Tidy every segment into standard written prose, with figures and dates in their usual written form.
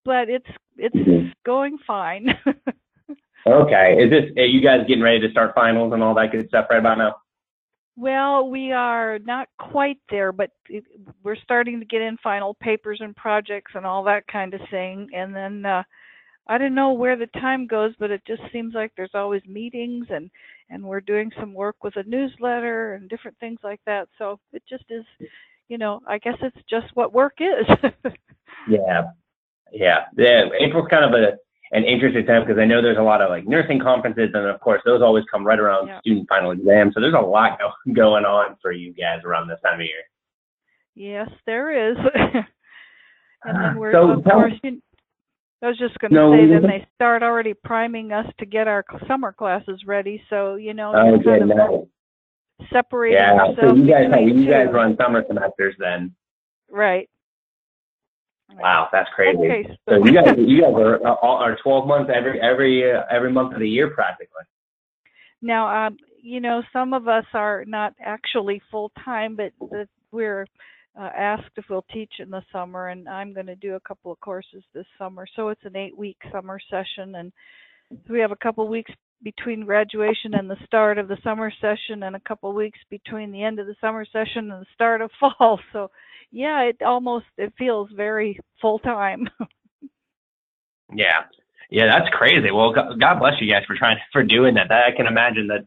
but it's Mhm. going fine. Okay. Are you guys getting ready to start finals and all that good stuff right about now? Well, we are not quite there, but we're starting to get in final papers and projects and all that kind of thing. And then I don't know where the time goes, but it just seems like there's always meetings and we're doing some work with a newsletter and different things like that. So it just is, I guess it's just what work is. Yeah. Yeah. April's kind of an interesting time because I know there's a lot of like nursing conferences, and of course those always come right around Yeah. student final exams. So there's a lot going on for you guys around this time of year. Yes, there is. And then we're, So of course, I was just going to no, say, then they start already priming us to get our summer classes ready. So, you're kind of no. separating Yeah. So yourself you guys between two. run summer semesters then. Right. Wow, that's crazy. Okay, So you guys are 12 months every month of the year practically. Now, some of us are not actually full time, but we're asked if we'll teach in the summer, and I'm going to do a couple of courses this summer. So it's an 8-week summer session, and we have a couple of weeks between graduation and the start of the summer session, and a couple of weeks between the end of the summer session and the start of fall. So, yeah, it feels very full time. Yeah. Yeah, that's crazy. Well, God bless you guys for doing that. I can imagine that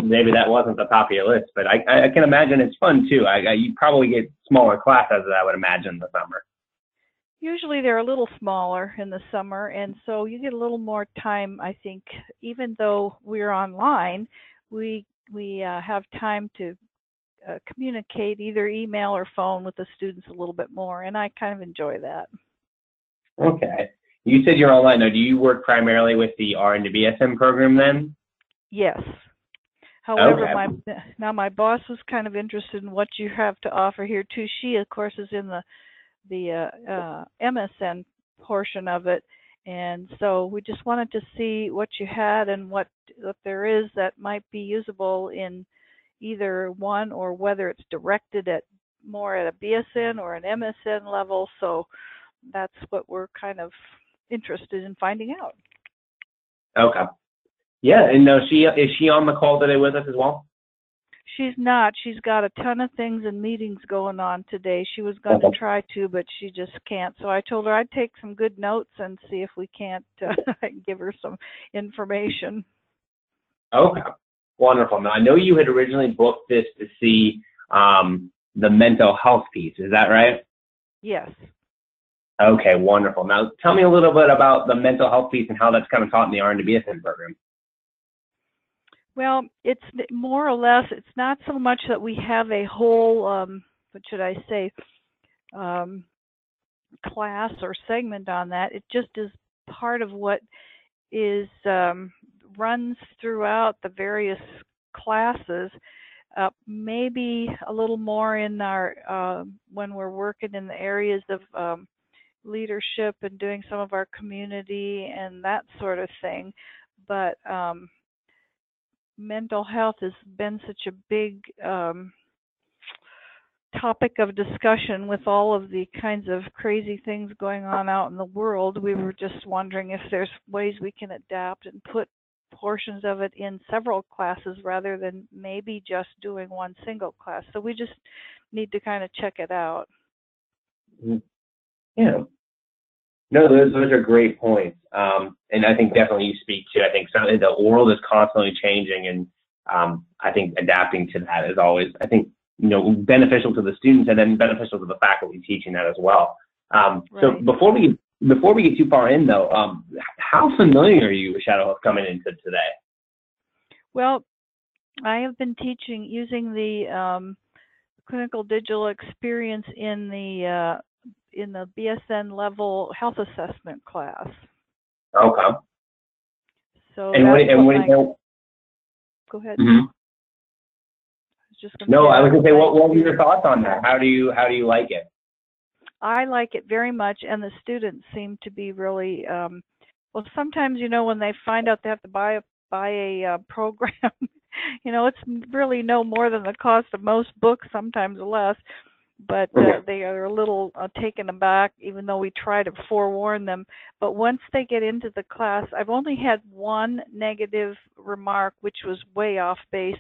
maybe that wasn't the top of your list, but I can imagine it's fun too. You probably get smaller classes, I would imagine, in the summer. Usually they're a little smaller in the summer, and so you get a little more time, I think. Even though we're online, we have time to communicate either email or phone with the students a little bit more, and I kind of enjoy that. Okay. You said you're online. Now, do you work primarily with the RN to BSN program then? Yes. However, Okay. my boss was kind of interested in what you have to offer here too. She, of course, is in the MSN portion of it, and so we just wanted to see what you had and what there is that might be usable in either one, or whether it's directed at more at a BSN or an MSN level. So that's what we're kind of interested in finding out. Okay. Yeah, and is she on the call today with us as well? She's not. She's got a ton of things and meetings going on today. She was going to try to, but she just can't. So I told her I'd take some good notes and see if we can't give her some information. Okay. Wonderful. Now, I know you had originally booked this to see the mental health piece. Is that right? Yes. Okay, wonderful. Now, tell me a little bit about the mental health piece and how that's kind of taught in the RN to BSN program. Well, it's more or less, it's not so much that we have a whole, what should I say, class or segment on that. It just is part of what is runs throughout the various classes. Maybe a little more in our when we're working in the areas of leadership and doing some of our community and that sort of thing. But mental health has been such a big topic of discussion with all of the kinds of crazy things going on out in the world. We were just wondering if there's ways we can adapt and put portions of it in several classes rather than maybe just doing one single class. So we just need to kind of check it out. Yeah. No, those are great points. And I think definitely you speak to, I think certainly the world is constantly changing, and I think adapting to that is always, I think, beneficial to the students and then beneficial to the faculty teaching that as well. Right. So before we get too far in though, how familiar are you with Shadow Health coming into today? Well, I have been teaching using the clinical digital experience in the BSN level health assessment class. Okay. So go ahead. Mm-hmm. I was going to say, what were your thoughts on that? How do you like it? I like it very much, and the students seem to be really well. Sometimes, when they find out they have to buy a program, it's really no more than the cost of most books, sometimes less. but Okay. they are a little taken aback, even though we try to forewarn them. But once they get into the class, I've only had one negative remark, which was way off base.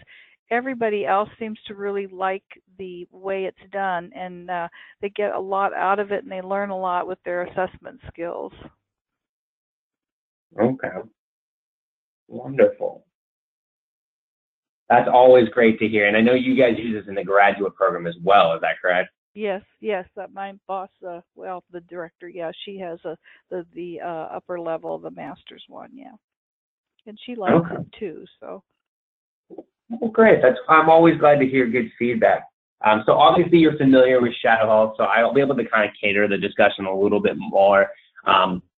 Everybody else seems to really like the way it's done, and they get a lot out of it, and they learn a lot with their assessment skills. Okay. Wonderful. That's always great to hear. And I know you guys use this in the graduate program as well. Is that correct? Yes, yes. My boss, well, the director, yeah, she has the upper level, the master's one, yeah, and she likes Okay. it too. So. Well, great. I'm always glad to hear good feedback. So obviously you're familiar with Shadow Health, so I'll be able to kind of cater the discussion a little bit more,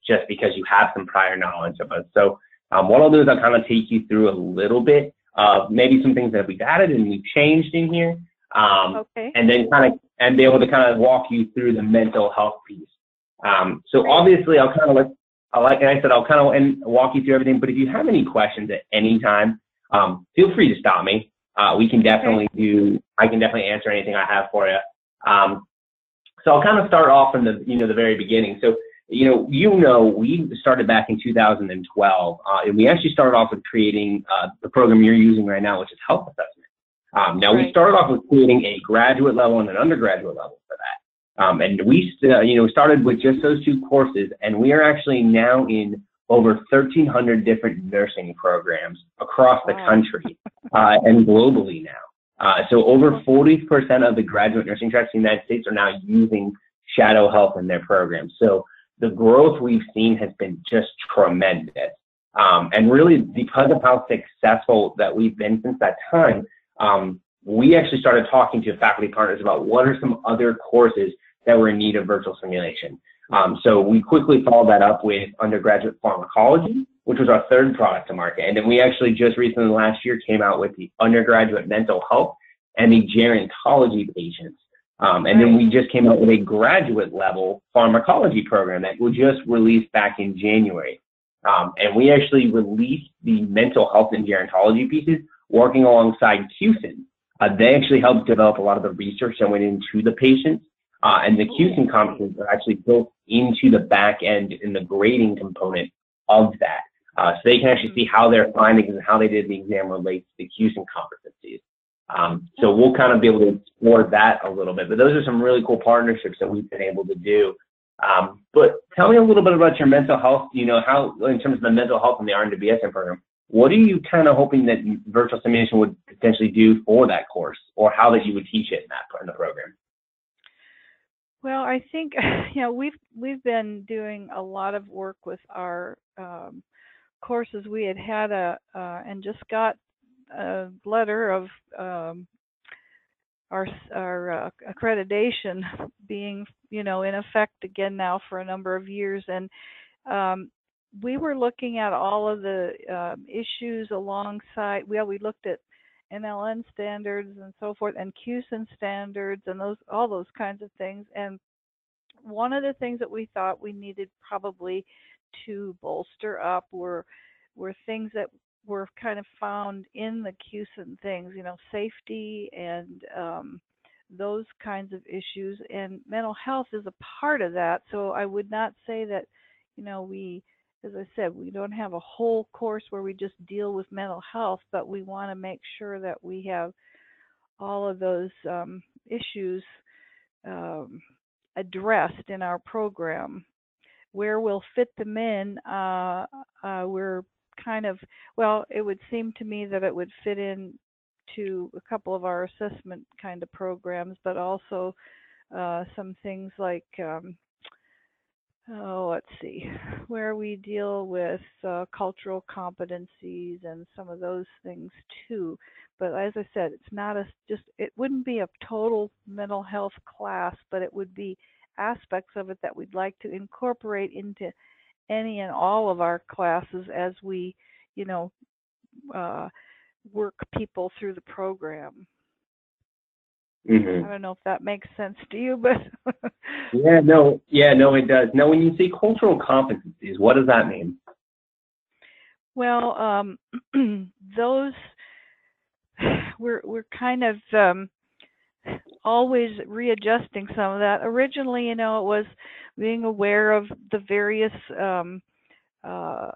just because you have some prior knowledge of us. So what I'll do is I'll kind of take you through a little bit of maybe some things that we've added and we've changed in here, Okay. and then and be able to kind of walk you through the mental health piece. So Great. obviously I'll kind of like I said, I'll kind of walk you through everything. But if you have any questions at any time, feel free to stop me. We can definitely I can definitely answer anything I have for you. So I'll kind of start off from the very beginning. So, we started back in 2012, and we actually started off with creating the program you're using right now, which is health assessment. Now we started off with creating a graduate level and an undergraduate level for that. And we started with just those two courses, and we are actually now in over 1,300 different nursing programs across the country and globally now. So over 40% of the graduate nursing tracks in the United States are now using Shadow Health in their programs. So the growth we've seen has been just tremendous. And really, because of how successful that we've been since that time, we actually started talking to faculty partners about what are some other courses that were in need of virtual simulation. So we quickly followed that up with undergraduate pharmacology, which was our third product to market. And then we actually just recently last year came out with the undergraduate mental health and the gerontology patients. And then we just came out with a graduate level pharmacology program that we just released back in January. And we actually released the mental health and gerontology pieces working alongside QSIN. They actually helped develop a lot of the research that went into the patients. And the QSIN competencies are actually built into the back end in the grading component of that. So they can actually see how their findings and how they did the exam relates to the QSIN competencies. So we'll kind of be able to explore that a little bit. But those are some really cool partnerships that we've been able to do. But tell me a little bit about your mental health, how, in terms of the mental health and the RN to BSN program, what are you kind of hoping that virtual simulation would potentially do for that course, or how that you would teach it in the program? Well, I think we've been doing a lot of work with our courses. We had and just got a letter of our accreditation being in effect again now for a number of years, and we were looking at all of the issues alongside. We looked at NLN standards and so forth, and QSIN standards, and all those kinds of things. And one of the things that we thought we needed probably to bolster up were things that were kind of found in the QSIN things, safety and those kinds of issues. And mental health is a part of that. So I would not say that, as I said, we don't have a whole course where we just deal with mental health, but we want to make sure that we have all of those issues addressed in our program. Where we'll fit them in, we're kind of, it would seem to me that it would fit in to a couple of our assessment kind of programs, but also some things like let's see, where we deal with cultural competencies and some of those things too. But as I said, it's not it wouldn't be a total mental health class, but it would be aspects of it that we'd like to incorporate into any and all of our classes as we, work people through the program. Mm-hmm. I don't know if that makes sense to you, but no, it does. Now, when you say cultural competencies, what does that mean? Well, those we're kind of always readjusting some of that. Originally, it was being aware of the various uh,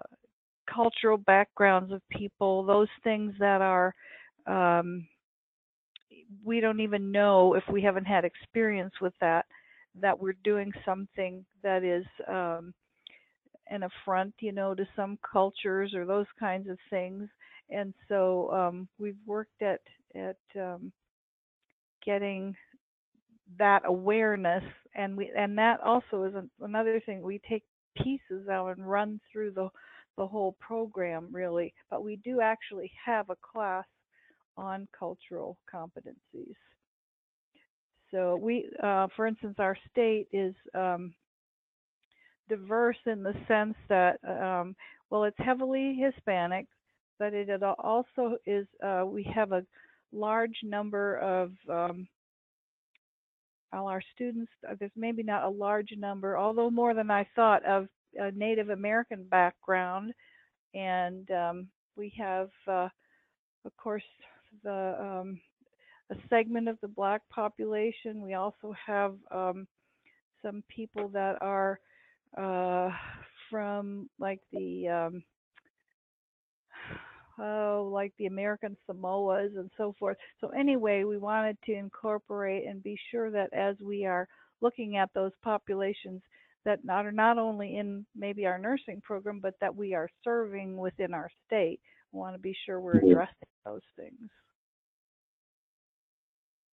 cultural backgrounds of people, those things that are um, we don't even know if we haven't had experience with that we're doing something that is an affront, to some cultures or those kinds of things. And so we've worked at getting that awareness, and that also is another thing. We take pieces out and run through the whole program really, but we do actually have a class on cultural competencies. So for instance, our state is diverse in the sense that, well, it's heavily Hispanic, but it also is. We have a large number of all our students. There's maybe not a large number, although more than I thought, of Native American background, and we have, of course, the a segment of the Black population. We also have some people that are from like like the American Samoas and so forth. So anyway, we wanted to incorporate and be sure that as we are looking at those populations that are not only in maybe our nursing program, but that we are serving within our state, we want to be sure we're addressing those things.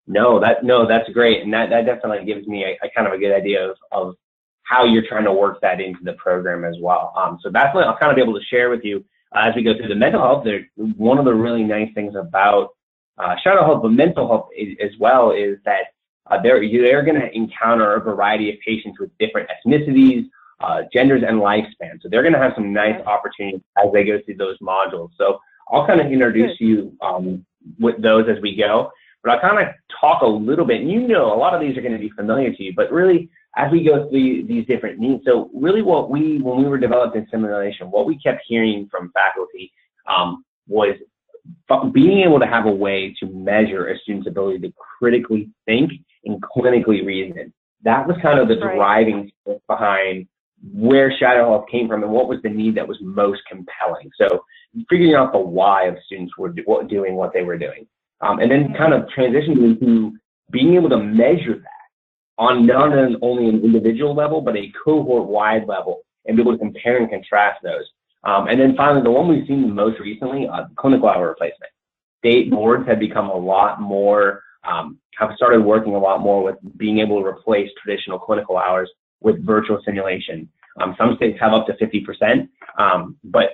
No, that's great, and that definitely gives me a kind of a good idea of how you're trying to work that into the program as well. So that's what I'll kind of be able to share with you as we go through the mental health. One of the really nice things about shadow health, but mental health as well, is that they're going to encounter a variety of patients with different ethnicities, genders, and lifespans. So they're going to have some nice opportunities as they go through those modules. So I'll kind of introduce you with those as we go. But I'll kind of talk a little bit, and a lot of these are going to be familiar to you, but really as we go through these different needs. So really when we were developing simulation, what we kept hearing from faculty was being able to have a way to measure a student's ability to critically think and clinically reason. That was kind of the driving force behind where shadow health came from and what was the need that was most compelling. So figuring out the why of students were doing what they were doing. And then kind of transitioning into being able to measure that on not only an individual level, but a cohort-wide level, and be able to compare and contrast those. And then finally, the one we've seen most recently, clinical hour replacement. State boards have become a lot more, have started working a lot more with being able to replace traditional clinical hours with virtual simulation. Some states have up to 50%, but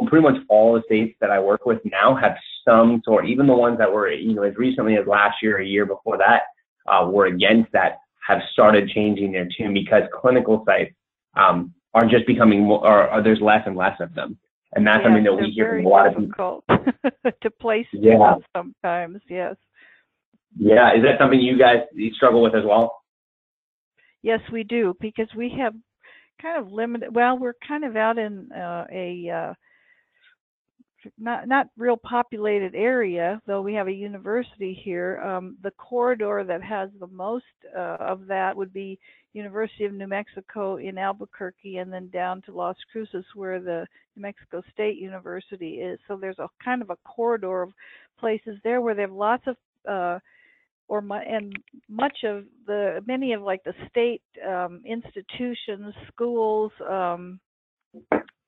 pretty much all the states that I work with now have some sort, even the ones that were, as recently as last year, a year before that, were against that, have started changing their tune, because clinical sites are just becoming more, or there's less and less of them. And that's something that we hear from a lot of people. To place students sometimes, yes. Yeah, is that something you struggle with as well? Yes, we do, because we have kind of limited, well, we're kind of out in a not real populated area, though we have a university here. The corridor that has the most of that would be University of New Mexico in Albuquerque, and then down to Las Cruces, where the New Mexico State University is. So there's a kind of a corridor of places there where they have lots of and many of like the state institutions, schools,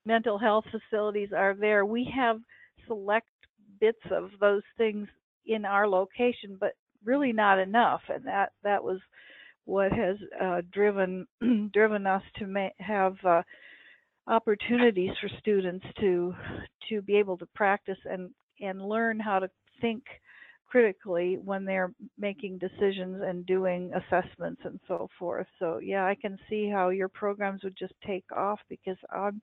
mental health facilities are there. We have select bits of those things in our location, but really not enough, and that was what has driven us to have opportunities for students to be able to practice and learn how to think critically when they're making decisions and doing assessments and so forth. So yeah, I can see how your programs would just take off, because I'm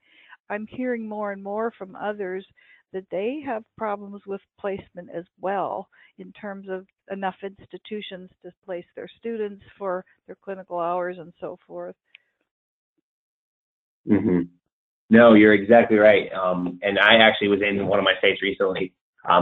hearing more and more from others that they have problems with placement as well, in terms of enough institutions to place their students for their clinical hours and so forth. Mm-hmm. No, you're exactly right. And I actually was in one of my states recently,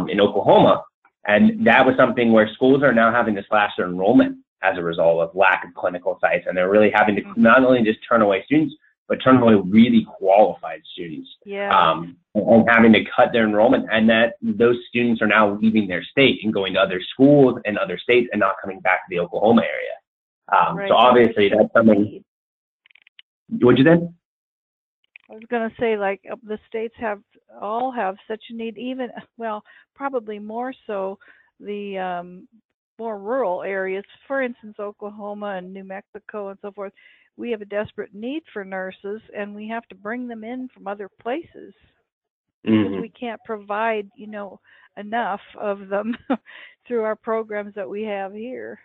in Oklahoma, and that was something where schools are now having to slash their enrollment as a result of lack of clinical sites. And they're really having to not only just turn away students, but turn away really qualified students. Yeah. And having to cut their enrollment, and that those students are now leaving their state and going to other schools in other states and not coming back to the Oklahoma area. Right. So obviously that's something. What'd you say? I was going to say, like, the states all have such a need, even, well, probably more so the more rural areas. For instance, Oklahoma and New Mexico and so forth, we have a desperate need for nurses, and we have to bring them in from other places because we can't provide, enough of them through our programs that we have here.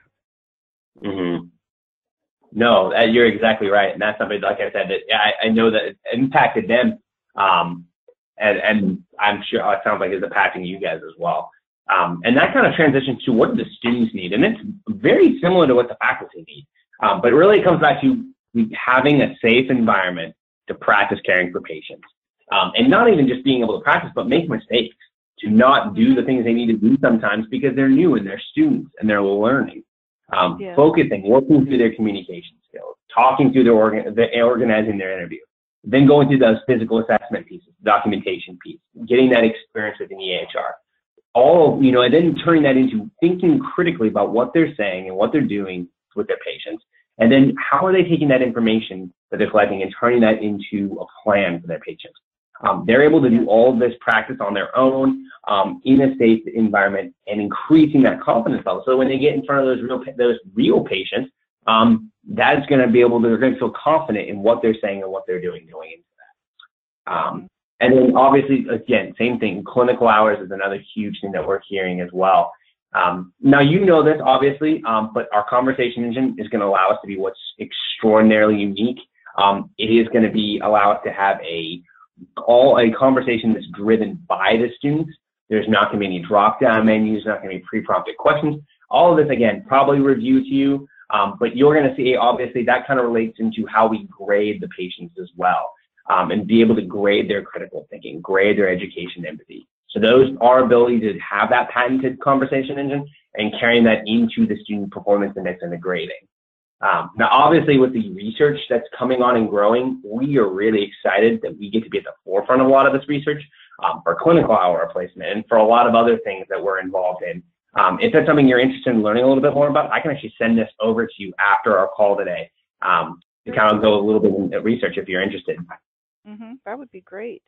No, you're exactly right. And that's something, like I said, that I know that it impacted them. And I'm sure it sounds like it's impacting you guys as well. And that kind of transitions to what do the students need. And it's very similar to what the faculty need. But really it comes back to having a safe environment to practice caring for patients. And not even just being able to practice, but make mistakes, to not do the things they need to do sometimes because they're new and they're students and they're learning. Focusing, working through their communication skills, talking through organizing their interview, then going through those physical assessment pieces, documentation piece, getting that experience with an EHR. And then turning that into thinking critically about what they're saying and what they're doing with their patients. And then how are they taking that information that they're collecting and turning that into a plan for their patients? They're able to do all of this practice on their own in a safe environment and increasing that confidence level. So when they get in front of those real patients, that's going to be they're going to feel confident in what they're saying and what they're doing going into that. And then obviously, again, same thing. Clinical hours is another huge thing that we're hearing as well. Now, you know this, obviously, but our conversation engine is going to allow us to be what's extraordinarily unique. It is going to allow us to have a conversation that's driven by the students. There's not going to be any drop-down menus, not going to be pre-prompted questions. All of this, again, probably reviewed to you, but you're going to see, obviously, that kind of relates into how we grade the patients as well, and be able to grade their critical thinking, grade their education empathy. So our ability to have that patented conversation engine and carrying that into the student performance index and the grading. Now, obviously, with the research that's coming on and growing, we are really excited that we get to be at the forefront of a lot of this research for clinical hour replacement and for a lot of other things that we're involved in. If that's something you're interested in learning a little bit more about, I can actually send this over to you after our call today to kind of go a little bit into research if you're interested. That would be great.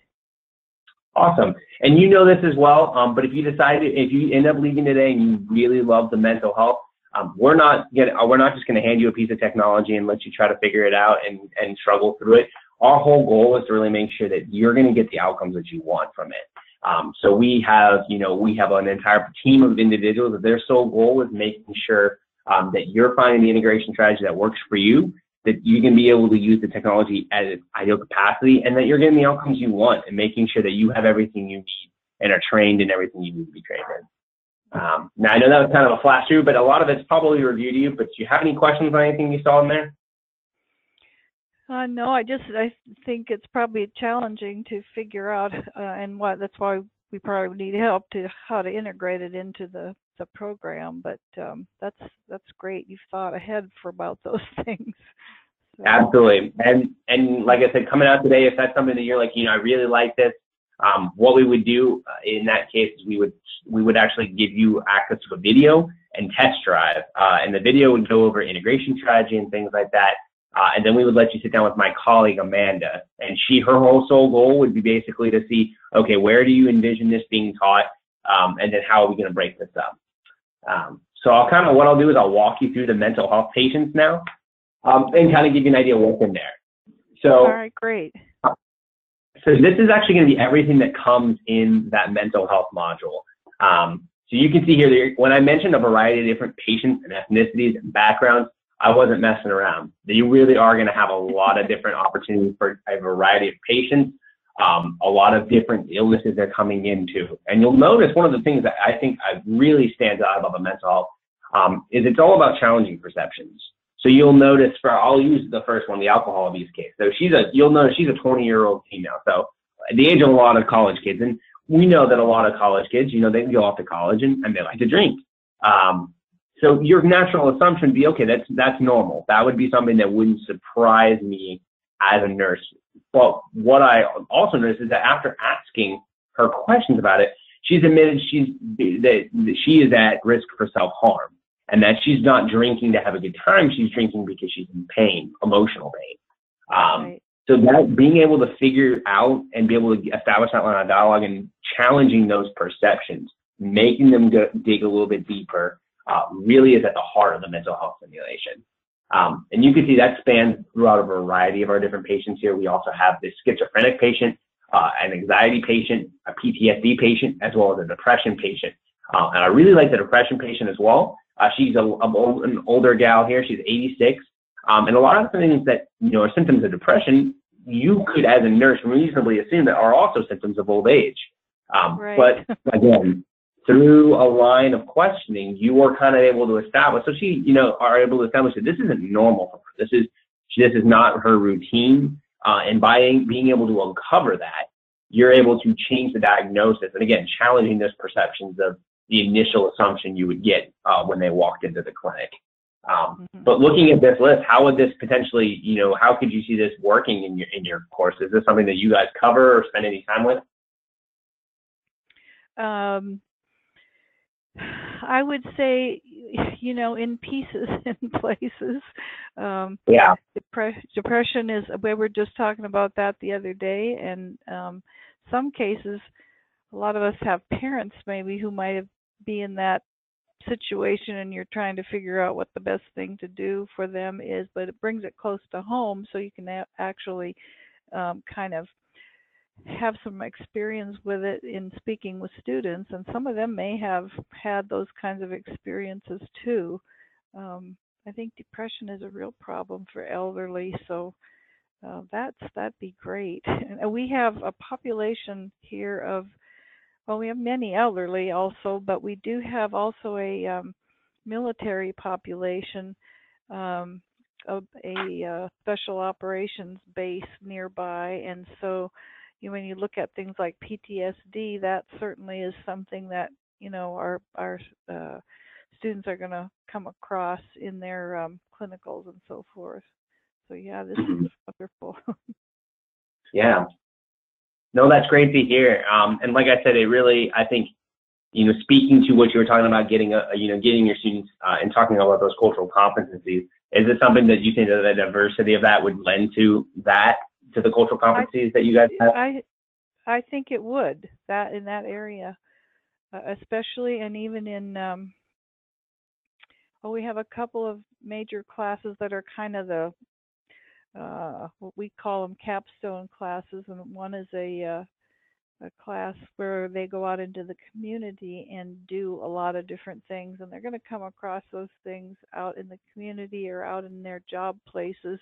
Awesome. And you know this as well, but if you end up leaving today and you really love the mental health, we're not just going to hand you a piece of technology and let you try to figure it out and struggle through it. Our whole goal is to really make sure that you're going to get the outcomes that you want from it. So we have an entire team of individuals that their sole goal is making sure that you're finding the integration strategy that works for you, that you can be able to use the technology at its ideal capacity, and that you're getting the outcomes you want and making sure that you have everything you need and are trained in everything you need to be trained in. Now, I know that was kind of a flash through, but a lot of it's probably reviewed to you, but do you have any questions on anything you saw in there? No, I think it's probably challenging to figure out, and that's why we probably need help to how to integrate it into the program. But that's great. You've thought ahead for about those things. So. Absolutely. And like I said, coming out today, if that's something that you're like, I really like this, what we would do in that case is we would actually give you access to a video and test drive, and the video would go over integration strategy and things like that. And then we would let you sit down with my colleague, Amanda, and her whole sole goal would be basically to see, okay, where do you envision this being taught? And then how are we going to break this up? So what I'll do is I'll walk you through the mental health patients now, and kind of give you an idea of what's in there. So, all right, great. So this is actually going to be everything that comes in that mental health module. So you can see here, when I mentioned a variety of different patients and ethnicities and backgrounds, I wasn't messing around. You really are going to have a lot of different opportunities for a variety of patients, a lot of different illnesses they're coming into. And you'll notice one of the things that I think really stands out about the mental health is it's all about challenging perceptions. So you'll notice, I'll use the first one, the alcohol abuse case. So you'll notice she's a 20-year-old female. So the age of a lot of college kids. And we know that a lot of college kids, they can go off to college and they like to drink. So your natural assumption would be, okay, that's normal. That would be something that wouldn't surprise me as a nurse. But what I also noticed is that after asking her questions about it, she's admitted that she is at risk for self-harm, and that she's not drinking to have a good time. She's drinking because she's in pain, emotional pain. Right. So that being able to figure out and be able to establish that line of dialogue and challenging those perceptions, making them dig a little bit deeper, really is at the heart of the mental health simulation. And you can see that spans throughout a variety of our different patients here. We also have this schizophrenic patient, an anxiety patient, a PTSD patient, as well as a depression patient. And I really like the depression patient as well. She's an older gal here. She's 86. And a lot of the things that, are symptoms of depression, you could, as a nurse, reasonably assume that are also symptoms of old age. Right. But again, through a line of questioning, you are kind of able to establish. So she, are able to establish that this isn't normal for her. This is not her routine. And by being able to uncover that, you're able to change the diagnosis. And again, challenging those perceptions of the initial assumption you would get when they walked into the clinic. But looking at this list, how would this potentially, how could you see this working in your course? Is this something that you guys cover or spend any time with? I would say, in pieces and places. Yeah. Depression is, we were just talking about that the other day, and some cases, a lot of us have parents maybe who might be in that situation, and you're trying to figure out what the best thing to do for them is, but it brings it close to home so you can actually kind of have some experience with it in speaking with students, and some of them may have had those kinds of experiences too. I think depression is a real problem for elderly, so that'd be great. And we have a population here of, well, we have many elderly also, but we do have also a military population, of a special operations base nearby, and so when you look at things like PTSD, that certainly is something that our students are going to come across in their clinicals and so forth. So yeah, this is wonderful. Yeah. No, that's great to hear. And like I said, it really, I think, speaking to what you were talking about, getting your students and talking about those cultural competencies, is it something that you think that the diversity of that would lend to the cultural competencies that you guys have? I think it would, that in that area, especially, and even in, we have a couple of major classes that are kind of the, what we call them capstone classes, and one is a class where they go out into the community and do a lot of different things, and they're going to come across those things out in the community or out in their job places.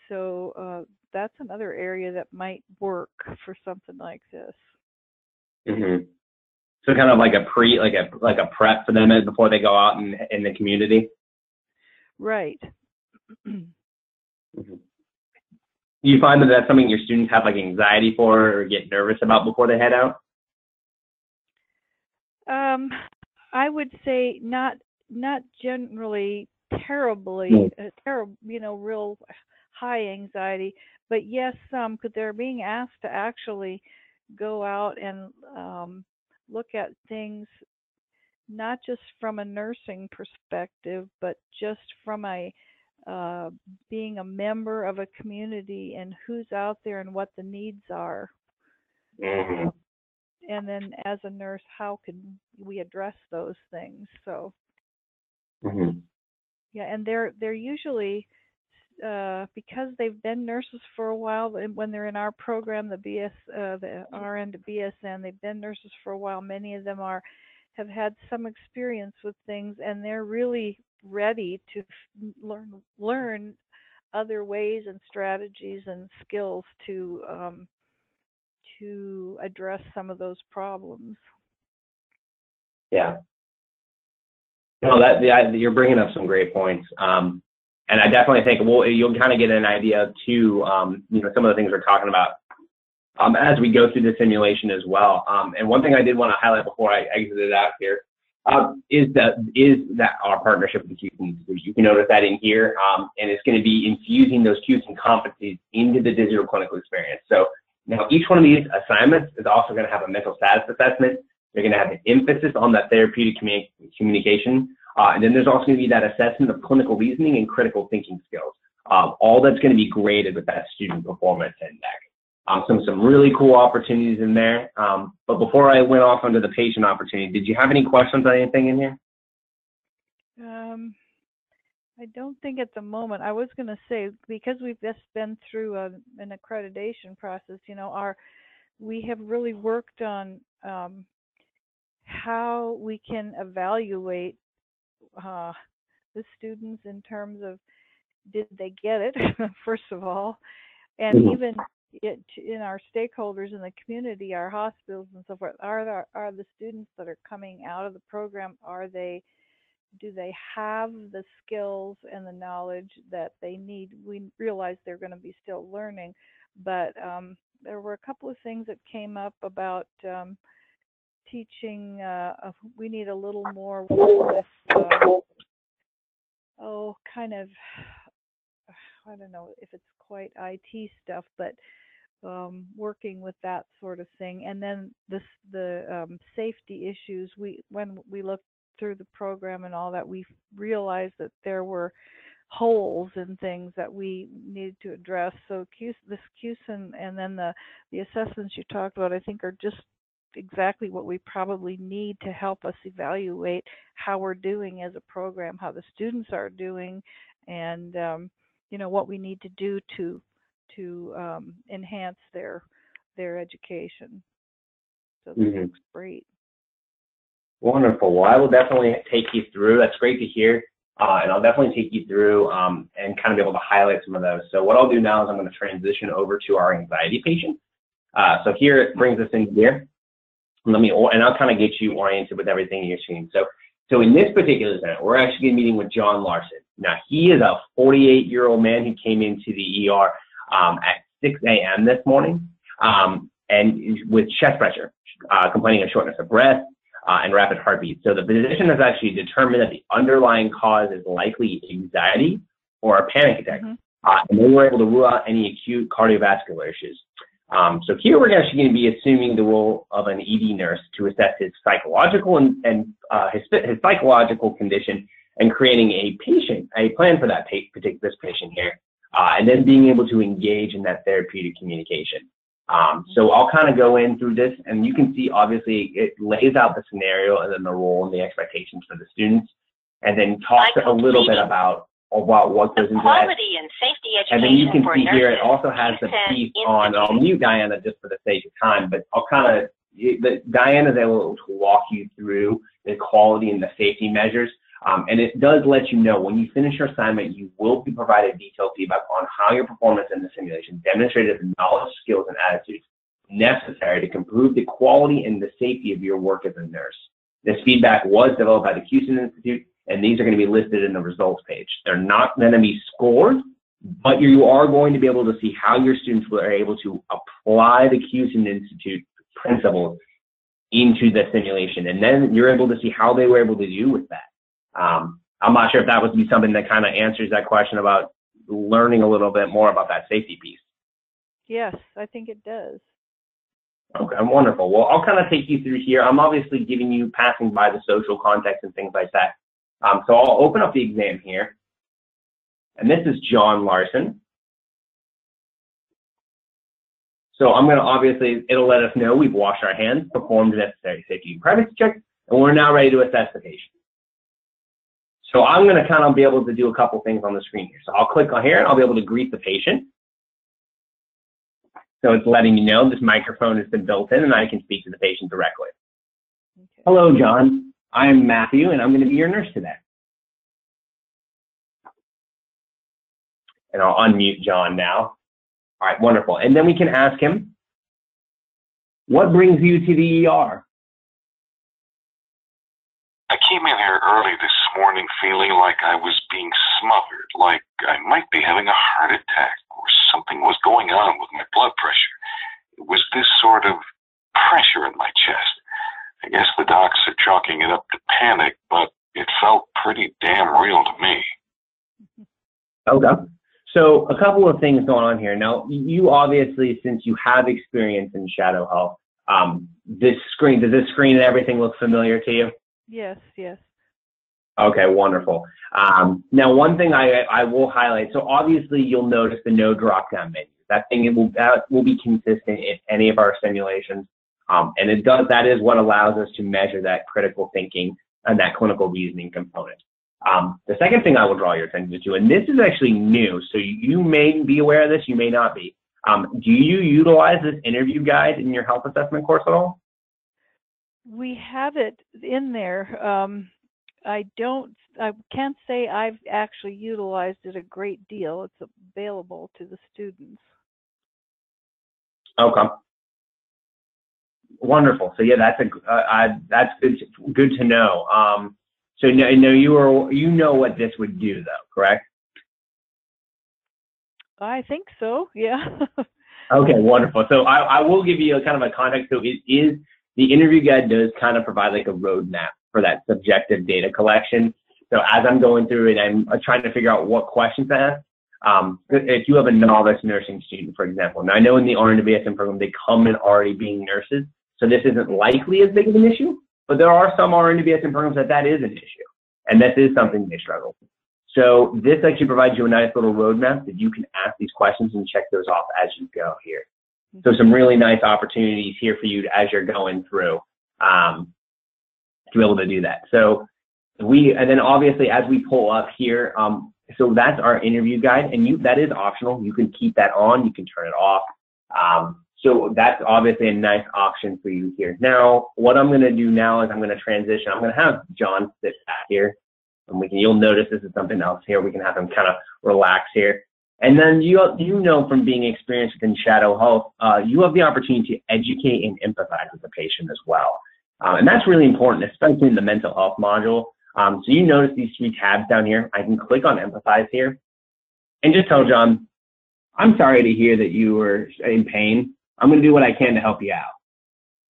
So that's another area that might work for something like this. Mm-hmm. So kind of like a prep for them before they go out in the community. Right. Mm-hmm. You find that that's something your students have like anxiety for or get nervous about before they head out? I would say not generally terribly, real high anxiety, but yes, some, because they're being asked to actually go out and look at things not just from a nursing perspective, but just from a being a member of a community and who's out there and what the needs are. Mm-hmm. And then as a nurse, how can we address those things? So yeah, and they're usually because they've been nurses for a while, when they're in our program, the RN to BSN, they've been nurses for a while. Many of them have had some experience with things, and they're really ready to learn other ways and strategies and skills to address some of those problems. Yeah. No, you're bringing up some great points. And I definitely think you'll kind of get an idea too, some of the things we're talking about as we go through the simulation as well. And one thing I did want to highlight before I exited out here is that our partnership with the Houston Institute. You can notice that in here, and it's going to be infusing those Houston competencies into the digital clinical experience. So now each one of these assignments is also going to have a mental status assessment. They're going to have an emphasis on that therapeutic communication, and then there's also going to be that assessment of clinical reasoning and critical thinking skills. All that's going to be graded with that student performance index. Some really cool opportunities in there. But before I went off onto the patient opportunity, did you have any questions on anything in here? I don't think at the moment. I was going to say, because we've just been through an accreditation process, you know, we have really worked on how we can evaluate the students in terms of, did they get it, first of all, and even in our stakeholders in the community, our hospitals and so forth, are the students that are coming out of the program, do they have the skills and the knowledge that they need? We realize they're going to be still learning, but there were a couple of things that came up about teaching. We need a little more with, kind of, I don't know if it's quite IT stuff, but working with that sort of thing. And then the safety issues. When we looked through the program and all that, we realized that there were holes in things that we needed to address. So this CUSIN and then the assessments you talked about, I think, are just exactly what we probably need to help us evaluate how we're doing as a program, how the students are doing, and you know, what we need to do to enhance their education. So this looks great. Wonderful. Well, I will definitely take you through. That's great to hear. And I'll definitely take you through and kind of be able to highlight some of those. So what I'll do now is I'm going to transition over to our anxiety patient. So here it brings us in here. And I'll kind of get you oriented with everything you're seeing. So in this particular center, we're actually meeting with John Larson. Now, he is a 48-year-old man who came into the ER at 6 a.m. this morning and with chest pressure, complaining of shortness of breath and rapid heartbeat. So the physician has actually determined that the underlying cause is likely anxiety or a panic attack. And they were able to rule out any acute cardiovascular issues. So here we're actually going to be assuming the role of an ED nurse to assess his psychological and his psychological condition and creating a plan for that this patient here, and then being able to engage in that therapeutic communication. So I'll kind of go in through this, and you can see obviously it lays out the scenario and then the role and the expectations for the students, and then talks a little bit about what goes into that. And safety education. And then you can see here it also has the piece on, and I'll mute Diana just for the sake of time, but I'll kind of, Diana's able to walk you through the quality and the safety measures. And it does let you know when you finish your assignment, you will be provided detailed feedback on how your performance in the simulation demonstrated the knowledge, skills, and attitudes necessary to improve the quality and the safety of your work as a nurse. This feedback was developed by the Houston Institute, and these are going to be listed in the results page. They're not going to be scored, but you are going to be able to see how your students were able to apply the Houston Institute principles into the simulation, and then you're able to see how they were able to do with that. I'm not sure if that would be something that kind of answers that question about learning a little bit more about that safety piece. Yes, I think it does. Okay, wonderful. Well, I'll kind of take you through here. I'm obviously giving you passing by the social context and things like that. So I'll open up the exam here. And this is John Larson. So I'm going to obviously, it'll let us know we've washed our hands, performed the necessary safety and privacy checks, and we're now ready to assess the patient. So I'm going to kind of be able to do a couple things on the screen here. So I'll click on here and I'll be able to greet the patient. So it's letting me know this microphone has been built in and I can speak to the patient directly. Okay. Hello, John. I'm Matthew and I'm going to be your nurse today. And I'll unmute John now. All right, wonderful. And then we can ask him, what brings you to the ER? I came in here early this morning feeling like I was being smothered, like I might be having a heart attack or something was going on with my blood pressure. It was this sort of pressure in my chest. I guess the docs are chalking it up to panic, but it felt pretty damn real to me. Okay. So a couple of things going on here. Now, you obviously, since you have experience in shadow health, does this screen and everything look familiar to you? Yes, yes. Okay, wonderful. Now, one thing I will highlight, so obviously you'll notice the no drop-down menu. That will be consistent in any of our simulations. And that is what allows us to measure that critical thinking and that clinical reasoning component. The second thing I will draw your attention to, and this is actually new, so you may be aware of this, you may not be. Do you utilize this interview guide in your health assessment course at all? We have it in there. I can't say I've actually utilized it a great deal. It's available to the students. Okay. Wonderful. So yeah, that's good to know. So you know what this would do though, correct? I think so. Yeah. Okay, wonderful. So I will give you a kind of a context. So the interview guide does kind of provide like a roadmap for that subjective data collection. So as I'm going through it, I'm trying to figure out what questions to ask. If you have a novice nursing student, for example, now I know in the RN to BSN program, they come in already being nurses. So this isn't likely as big of an issue, but there are some RN to BSN programs that is an issue. And this is something they struggle with. So this actually provides you a nice little roadmap that you can ask these questions and check those off as you go here. So some really nice opportunities here for you as you're going through to be able to do that. So and then obviously as we pull up here, so that's our interview guide, and that is optional. You can keep that on, you can turn it off. So that's obviously a nice option for you here. Now, what I'm going to do now is I'm going to transition. I'm going to have John sit back here, and you'll notice this is something else here. We can have him kind of relax here. And then you know from being experienced in shadow health, you have the opportunity to educate and empathize with the patient as well. And that's really important, especially in the mental health module. So you notice these three tabs down here. I can click on empathize here and just tell John, I'm sorry to hear that you were in pain. I'm going to do what I can to help you out.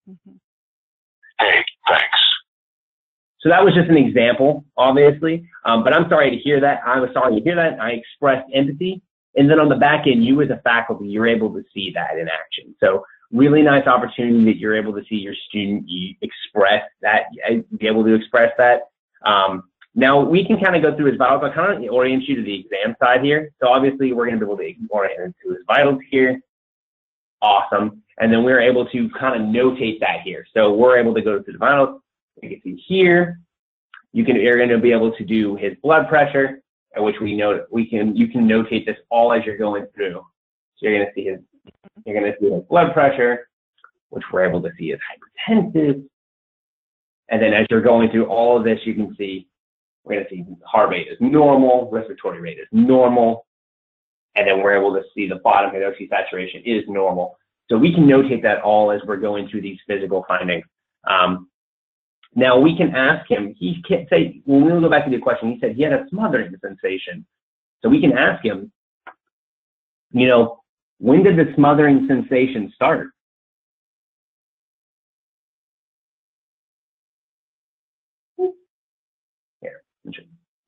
Mm-hmm. Hey, thanks. So that was just an example, obviously. But I'm sorry to hear that. I was sorry to hear that. I expressed empathy. And then on the back end, you as a faculty, you're able to see that in action. So really nice opportunity that you're able to see your student express that, be able to express that. Now we can kind of go through his vitals. I kind of orient you to the exam side here. So obviously we're going to be able to orient into his vitals here. Awesome. And then we're able to kind of notate that here. So we're able to go to the vitals. You can see here. You're going to be able to do his blood pressure, which you can notate this all as you're going through. So you're going to see his blood pressure, which we're able to see is hypertensive. And then as you're going through all of this, you can see, we're going to see heart rate is normal, respiratory rate is normal, and then we're able to see the bottom here, oxygen is normal. So we can notate that all as we're going through these physical findings. Now we can ask him, he can't say, when we go back to the question, he said he had a smothering sensation. So we can ask him, when did the smothering sensation start?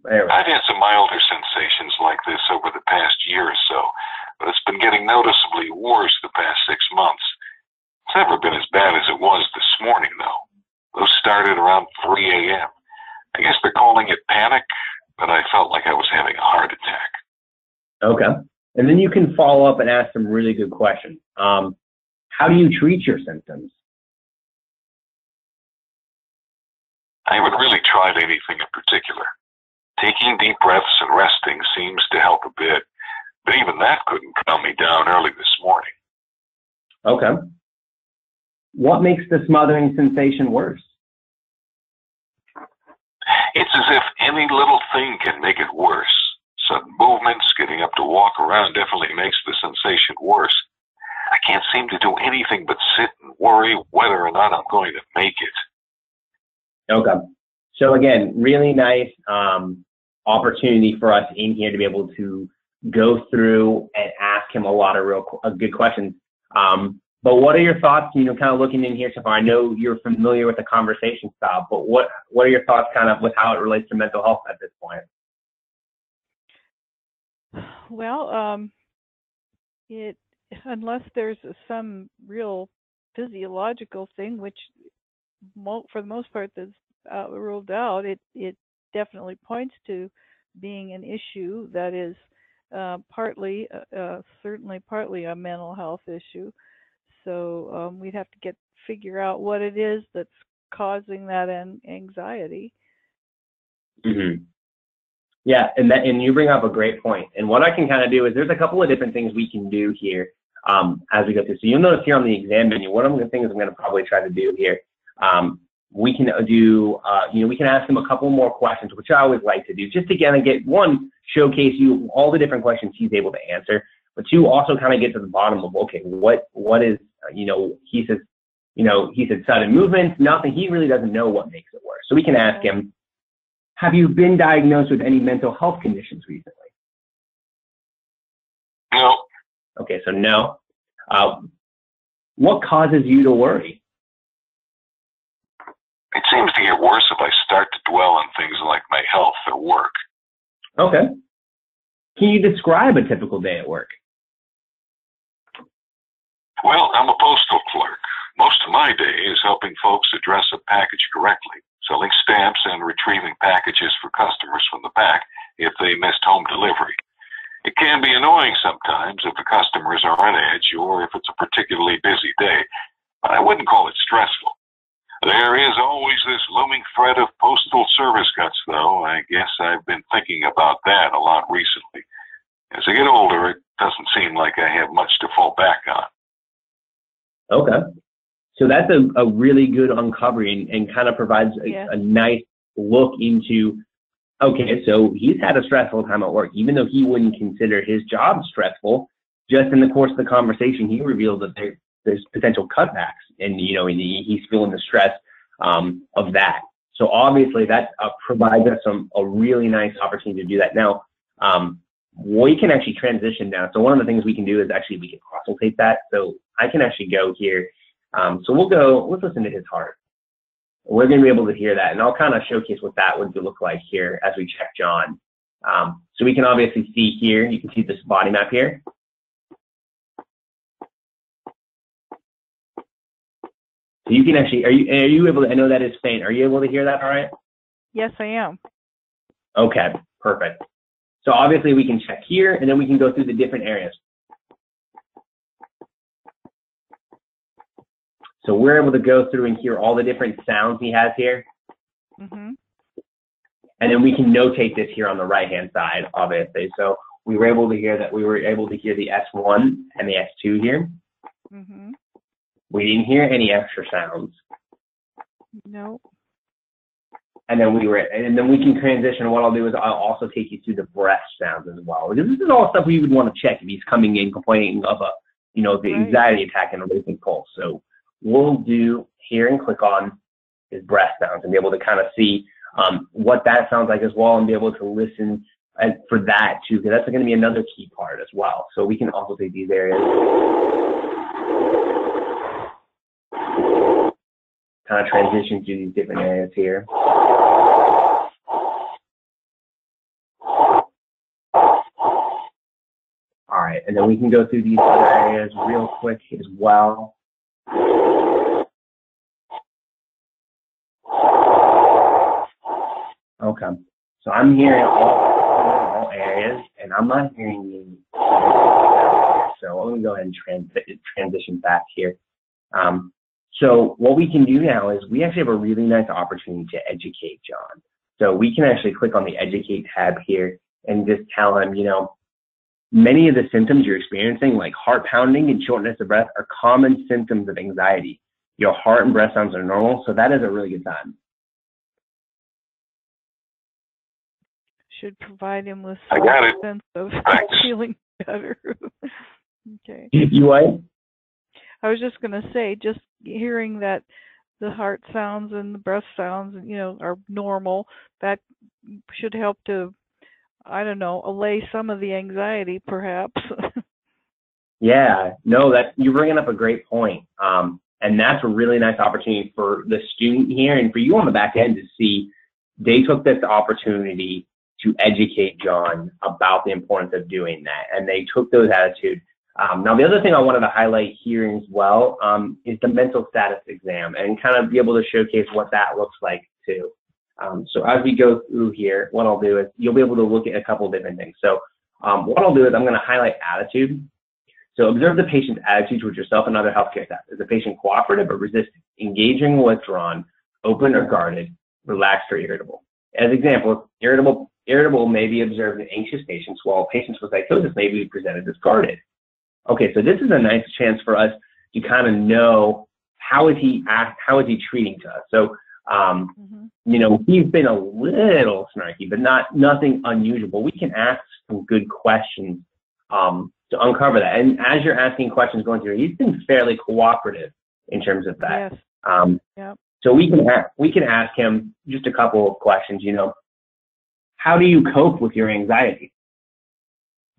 I've had some milder sensations like this over the past year or so, but it's been getting noticeably worse the past 6 months. It's never been as bad as it was this morning, though. Those started around 3 a.m. I guess they're calling it panic, but I felt like I was having a heart attack. Okay. And then you can follow up and ask some really good questions. How do you treat your symptoms? I haven't really tried anything in particular. Taking deep breaths and resting seems to help a bit, but even that couldn't calm me down early this morning. Okay. What makes the smothering sensation worse? It's as if any little thing can make it worse. Sudden movements, getting up to walk around definitely makes the sensation worse. I can't seem to do anything but sit and worry whether or not I'm going to make it. Okay. So again, really nice opportunity for us in here to be able to go through and ask him a lot of good questions. But what are your thoughts, kind of looking in here so far? I know you're familiar with the conversation style, but what are your thoughts kind of with how it relates to mental health at this point? Well, it unless there's some real physiological thing, which for the most part that's ruled out, it definitely points to being an issue that is certainly partly a mental health issue. So we'd have to figure out what it is that's causing that anxiety. Mm-hmm. Yeah, and you bring up a great point. And what I can kind of do is there's a couple of different things we can do here as we go through. So you'll notice here on the exam menu, one of the things I'm going to probably try to do here, we can do, we can ask him a couple more questions, which I always like to do, just to kind of get, one, showcase you all the different questions he's able to answer, but two, also kind of get to the bottom of, okay, what is, he said sudden movements, nothing. He really doesn't know what makes it worse. So we can ask him, have you been diagnosed with any mental health conditions recently? No. Okay, so no. What causes you to worry? It seems to get worse if I start to dwell on things like my health or work. Okay. Can you describe a typical day at work? Well, I'm a postal clerk. Most of my day is helping folks address a package correctly, selling stamps and retrieving packages for customers from the back if they missed home delivery. It can be annoying sometimes if the customers are on edge or if it's a particularly busy day, but I wouldn't call it stressful. There is always this looming threat of postal service cuts, though. I guess I've been thinking about that a lot recently. As I get older, it doesn't seem like I have much to fall back on. Okay. So that's a really good uncovering and kind of provides a nice look into, okay, so he's had a stressful time at work, even though he wouldn't consider his job stressful. Just in the course of the conversation, he revealed that there's potential cutbacks, and he's feeling the stress of that. So obviously that provides us a really nice opportunity to do that. Now, we can actually transition down. So one of the things we can do is actually we can consultate that. So I can actually go here. So let's listen to his heart. We're going to be able to hear that, and I'll kind of showcase what that would look like here as we check John. So we can obviously see here, you can see this body map here. So you can actually, are you able to, I know that is faint, are you able to hear that all right? Yes, I am. Okay, perfect. So obviously we can check here, and then we can go through the different areas. So we're able to go through and hear all the different sounds he has here. Mm-hmm. And then we can notate this here on the right-hand side, obviously. So we were able to hear that. We were able to hear the S1 and the S2 here. Mm-hmm. We didn't hear any extra sounds. No. And then we can transition. What I'll do is I'll also take you through the breath sounds as well. Because this is all stuff we would want to check if he's coming in complaining of the anxiety attack and a racing pulse. So we'll do here and click on his breath sounds and be able to kind of see what that sounds like as well, and be able to listen for that too, because that's going to be another key part as well. So we can also take these areas, kind of transition through these different areas here. All right, and then we can go through these other areas real quick as well. Okay, so I'm hearing all areas, and I'm not hearing the so let me go ahead and transition back here. So what we can do now is we actually have a really nice opportunity to educate John. So we can actually click on the Educate tab here and just tell him, many of the symptoms you're experiencing, like heart pounding and shortness of breath, are common symptoms of anxiety. Your heart and breath sounds are normal, so that is a really good sign. Should provide him with some sense of feeling better. Okay. You what? I was just going to say, just hearing that the heart sounds and the breath sounds, are normal, that should help to, allay some of the anxiety, perhaps. Yeah, no, you're bringing up a great point. And that's a really nice opportunity for the student here and for you on the back end to see they took this opportunity to educate John about the importance of doing that. And they took those attitudes. Now, the other thing I wanted to highlight here as well is the mental status exam and kind of be able to showcase what that looks like too. So as we go through here, what I'll do is you'll be able to look at a couple of different things. So what I'll do is I'm going to highlight attitude. So observe the patient's attitude towards yourself and other healthcare staff. Is the patient cooperative or resistant, engaging or withdrawn, open or guarded, relaxed or irritable? As examples, irritable may be observed in anxious patients, while patients with psychosis may be presented as guarded. Okay, so this is a nice chance for us to kind of know how is he treating to us. So, you know, he's been a little snarky, but nothing unusual. We can ask some good questions to uncover that. And as you're asking questions going through, he's been fairly cooperative in terms of that. Yes. Yep. So we can ask him just a couple of questions. You know, how do you cope with your anxiety?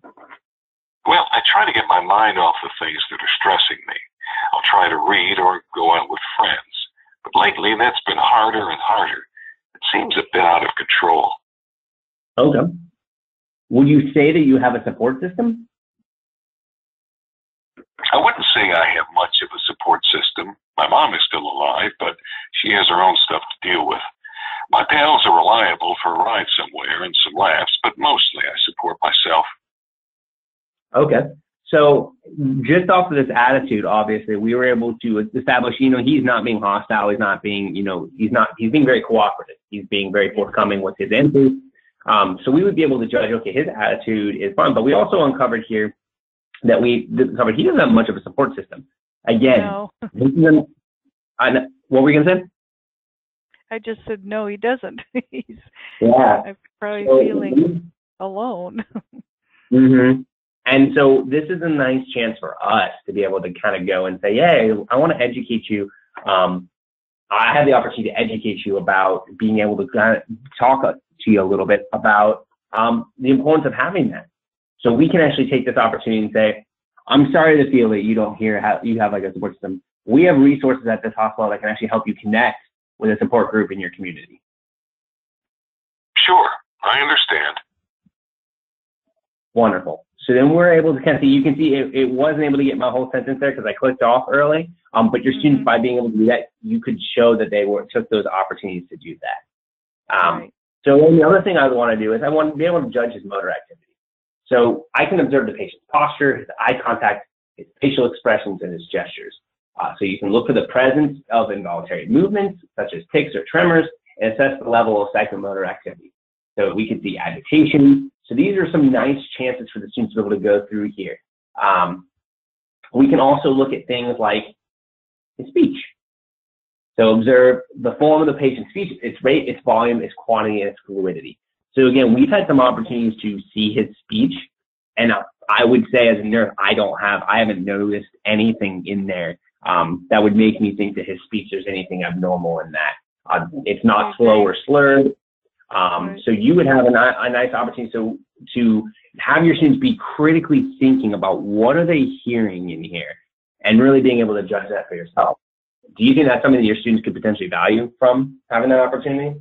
Well, I try to get my mind off the things that are stressing me. I'll try to read or go out with friends. But lately, that's been harder and harder. It seems a bit out of control. Okay. Would you say that you have a support system? I wouldn't say I have much of a support system. My mom is still alive, but she has her own stuff to deal with. My pals are reliable for a ride somewhere and some laughs, but mostly I support myself. Okay. So just off of this attitude, obviously, we were able to establish, you know, he's not being hostile. He's not being, you know, he's being very cooperative. He's being very forthcoming with his answers. So we would be able to judge, okay, his attitude is fine, but we also uncovered here that he doesn't have much of a support system. Again, no. What were you going to say? I just said, no, he doesn't. I'm probably feeling alone. Mm-hmm. And so this is a nice chance for us to be able to kind of go and say, hey, I want to educate you. I have the opportunity to educate you about being able to kind of talk to you a little bit about the importance of having that. So we can actually take this opportunity and say, I'm sorry to feel that you don't have like a support system. We have resources at this hospital that can actually help you connect with a support group in your community. Sure, I understand. Wonderful. So then we're able to kind of see, you can see it wasn't able to get my whole sentence there because I clicked off early. But your students, by being able to do that, you could show that they took those opportunities to do that. Right. So then the other thing I want to do is I want to be able to judge his motor activity. So I can observe the patient's posture, his eye contact, his facial expressions, and his gestures. So you can look for the presence of involuntary movements, such as tics or tremors, and assess the level of psychomotor activity. So we can see agitation. So these are some nice chances for the students to be able to go through here. We can also look at things like his speech. So observe the form of the patient's speech, its rate, its volume, its quantity, and its fluidity. So again, we've had some opportunities to see his speech, and I would say as a nurse, I haven't noticed anything in there that would make me think that his speech, there's anything abnormal in that. It's not slow or slurred. So you would have a nice opportunity to have your students be critically thinking about what are they hearing in here and really being able to judge that for yourself. Do you think that's something that your students could potentially value from having that opportunity?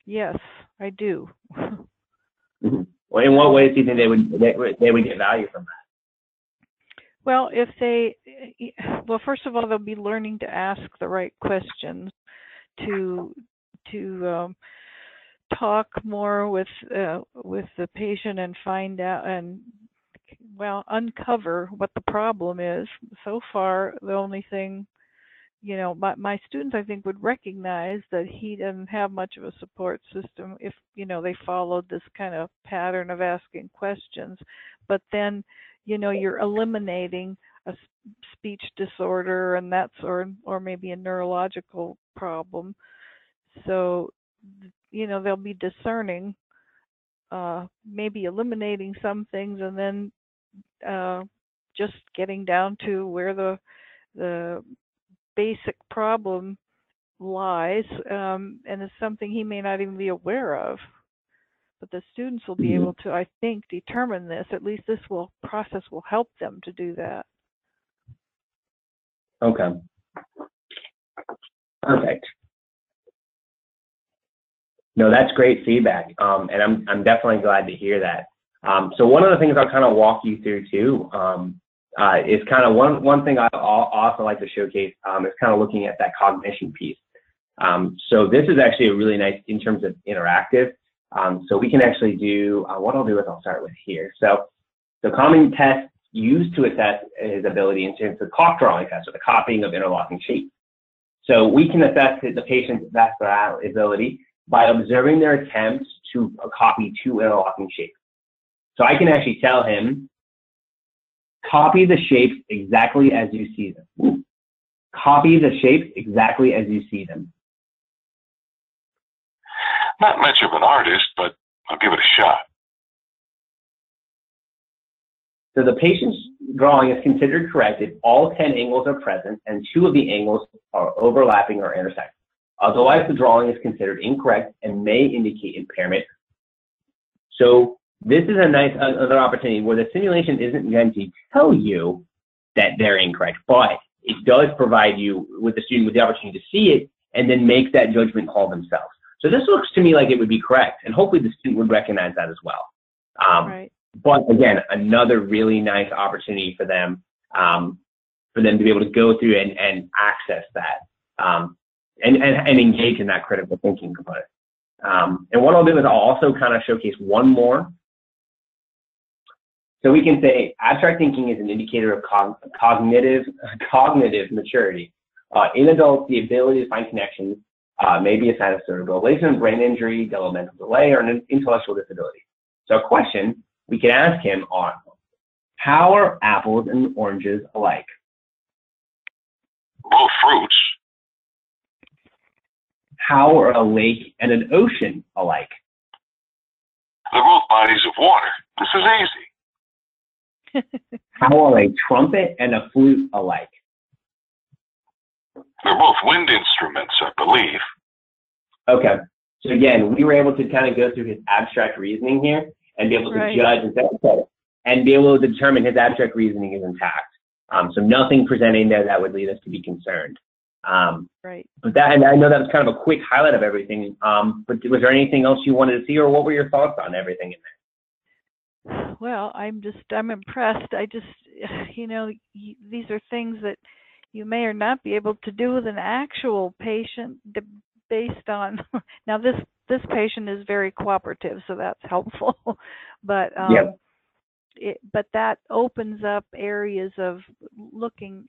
Yes, I do. Mm-hmm. Well, in what ways do you think they would get value from that? Well, first of all, they'll be learning to ask the right questions, to talk more with the patient and find out and uncover what the problem is. So far, the only thing, my students, I think, would recognize that he doesn't have much of a support system if, they followed this kind of pattern of asking questions. But then, you're eliminating a speech disorder and or maybe a neurological problem. So, they'll be discerning, maybe eliminating some things and then just getting down to where the basic problem lies, and it's something he may not even be aware of. but the students will be able to, I think, determine this. At least this process will help them to do that. Okay. Perfect. No, that's great feedback, and I'm definitely glad to hear that. So one of the things I'll kind of walk you through too is kind of one thing I also like to showcase is kind of looking at that cognition piece. So this is actually a really nice in terms of interactive. So we can actually do what I'll do is I'll start with here. So the common test used to assess his ability in terms of chalk drawing test, or the copying of interlocking shapes. So we can assess the patient's vascular ability by observing their attempts to copy two interlocking shapes. So I can actually tell him, copy the shapes exactly as you see them. Copy the shapes exactly as you see them. Not much of an artist, but I'll give it a shot. So the patient's drawing is considered correct if all 10 angles are present and 2 of the angles are overlapping or intersect. Otherwise, the drawing is considered incorrect and may indicate impairment. So this is a nice another opportunity where the simulation isn't going to tell you that they're incorrect, but it does provide you with the student with the opportunity to see it and then make that judgment call themselves. So this looks to me like it would be correct, and hopefully the student would recognize that as well. Right. But again, another really nice opportunity for them to be able to go through and access that and engage in that critical thinking component. And what I'll do is I'll also kind of showcase one more. So we can say abstract thinking is an indicator of cognitive maturity. In adults, the ability to find connections may be a sign of cerebral lesion, brain injury, developmental delay, or an intellectual disability. So a question we can ask him on, how are apples and oranges alike? Both fruits. How are a lake and an ocean alike? They're both bodies of water. This is easy. How are a trumpet and a flute alike? They're both wind instruments, I believe. Okay. So again, we were able to kind of go through his abstract reasoning here and be able to judge and say, okay, and be able to determine his abstract reasoning is intact. So nothing presenting there that would lead us to be concerned. Right. But that, and I know that was kind of a quick highlight of everything. But was there anything else you wanted to see, or what were your thoughts on everything in there? Well, I'm impressed. I just, these are things that you may or not be able to do with an actual patient based on, now this patient is very cooperative, so that's helpful, but but that opens up areas of looking